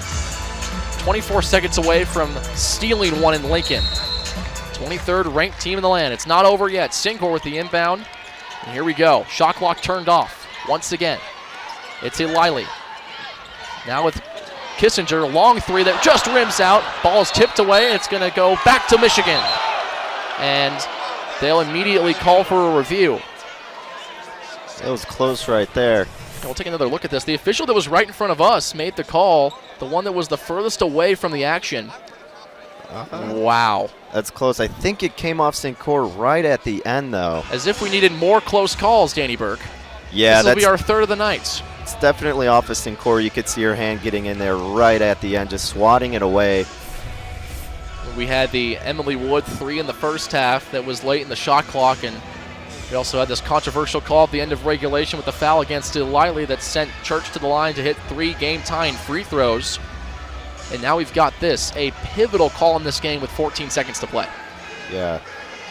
24 seconds away from stealing one in Lincoln. 23rd ranked team in the land. It's not over yet. Sincor with the inbound. And here we go. Shot clock turned off once again. It's Elili. Now with Kissinger, long 3 that just rims out. Ball is tipped away, and it's going to go back to Michigan. And they'll immediately call for a review. That was close right there. And we'll take another look at this. The official that was right in front of us made the call, the one that was the furthest away from the action. Wow. That's close. I think it came off Sincor right at the end, though. As if we needed more close calls, Danny Burke. Yeah, this will be our 3rd of the night. It's definitely off of Sincor. You could see her hand getting in there right at the end, just swatting it away. We had the Emily Wood 3 in the first half that was late in the shot clock, and we also had this controversial call at the end of regulation with the foul against Elili that sent Church to the line to hit 3 game-tying free throws. And now we've got this, a pivotal call in this game with 14 seconds to play. Yeah,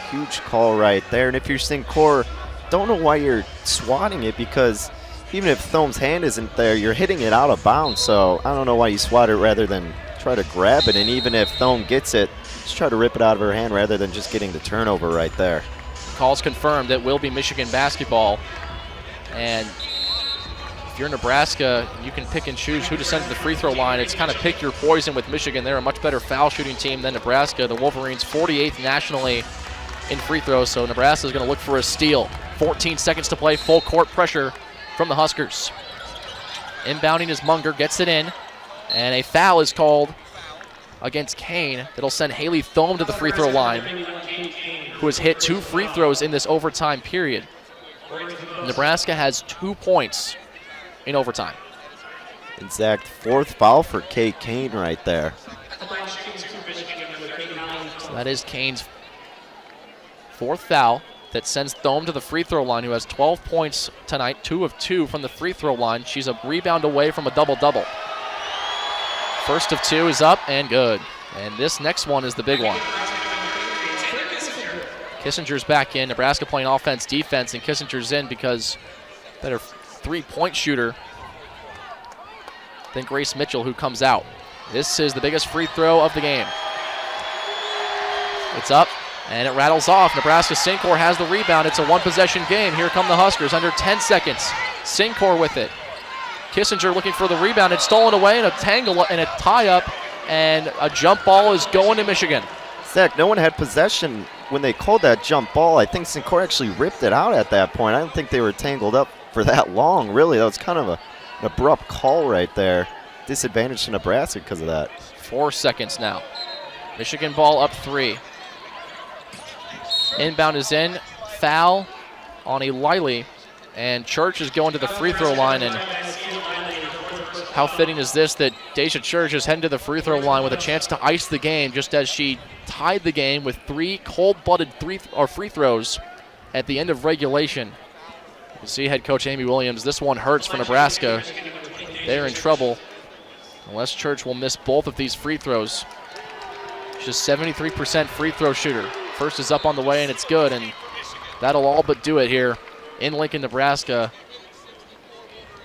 huge call right there. And if you're Sincor, don't know why you're swatting it, because even if Thome's hand isn't there, you're hitting it out of bounds. So I don't know why you swat it rather than try to grab it. And even if Thome gets it, just try to rip it out of her hand rather than just getting the turnover right there. Call's confirmed. It will be Michigan basketball. And if you're Nebraska, you can pick and choose who to send to the free throw line. It's kind of pick your poison with Michigan. They're a much better foul shooting team than Nebraska. The Wolverines 48th nationally in free throws, so Nebraska is going to look for a steal. 14 seconds to play, full court pressure from the Huskers. Inbounding is Munger, gets it in, and a foul is called against Kane. That'll send Haley Thome to the free throw line, who has hit 2 free throws in this overtime period. Nebraska has 2 points in overtime. Exact 4th foul for Kate Kane right there. So that is Kane's 4th foul that sends Thome to the free throw line, who has 12 points tonight, 2 of 2 from the free throw line. She's a rebound away from a double-double. First of 2 is up and good. And this next one is the big one. Kissinger's back in. Nebraska playing offense, defense, and Kissinger's in because better 3-point shooter than Grace Mitchell, who comes out. This is the biggest free throw of the game. It's up, and it rattles off. Nebraska Sincor has the rebound. It's a 1-possession game. Here come the Huskers under 10 seconds. Sincor with it. Kissinger looking for the rebound. It's stolen away in a tangle and a tie-up, and a jump ball is going to Michigan. Zach, no one had possession when they called that jump ball. I think Sincor actually ripped it out at that point. I don't think they were tangled up for that long, really. That was kind of an abrupt call right there. Disadvantage to Nebraska because of that. 4 seconds now. Michigan ball up 3. Inbound is in. Foul on Eilily, and Church is going to the free throw line. And how fitting is this that Deja Church is heading to the free throw line with a chance to ice the game, just as she tied the game with 3 cold-blooded free throws at the end of regulation. You see head coach Amy Williams. This one hurts for Nebraska. They're in trouble unless Church will miss both of these free throws. She's a 73% free throw shooter. First is up on the way, and it's good, and that'll all but do it here in Lincoln, Nebraska.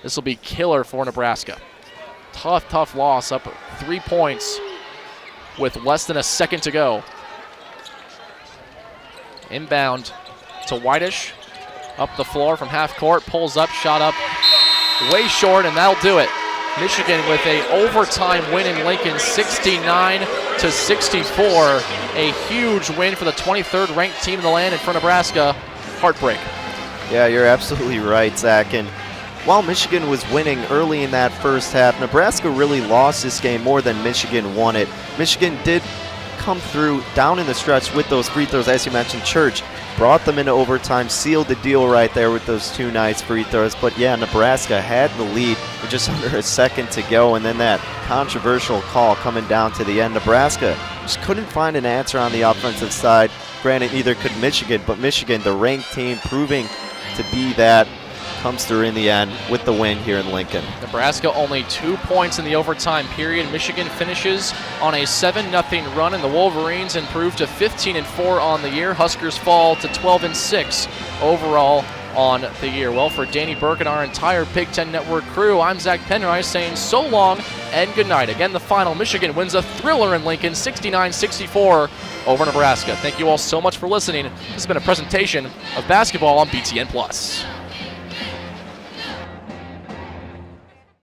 This will be killer for Nebraska. Tough loss, up 3 points with less than a second to go. Inbound to Whitish. Up the floor from half court, pulls up, shot up, way short, and that'll do it. Michigan with a overtime win in Lincoln, 69-64. A huge win for the 23rd ranked team in the land, and for Nebraska, heartbreak. Yeah, you're absolutely right, Zach. And while Michigan was winning early in that first half, Nebraska really lost this game more than Michigan won it. Michigan did come through down in the stretch with those free throws, as you mentioned. Church brought them into overtime, sealed the deal right there with those 2 nice free throws. But yeah, Nebraska had the lead with just under a second to go, and then that controversial call coming down to the end. Nebraska just couldn't find an answer on the offensive side. Granted, neither could Michigan, but Michigan, the ranked team, proving to be that, comes through in the end with the win here in Lincoln. Nebraska only 2 points in the overtime period. Michigan finishes on a 7-0 run, and the Wolverines improve to 15-4 on the year. Huskers fall to 12-6 overall on the year. Well, for Danny Burke and our entire Big Ten Network crew, I'm Zach Penrice saying so long and good night. Again, the final, Michigan wins a thriller in Lincoln, 69-64 over Nebraska. Thank you all so much for listening. This has been a presentation of basketball on BTN+.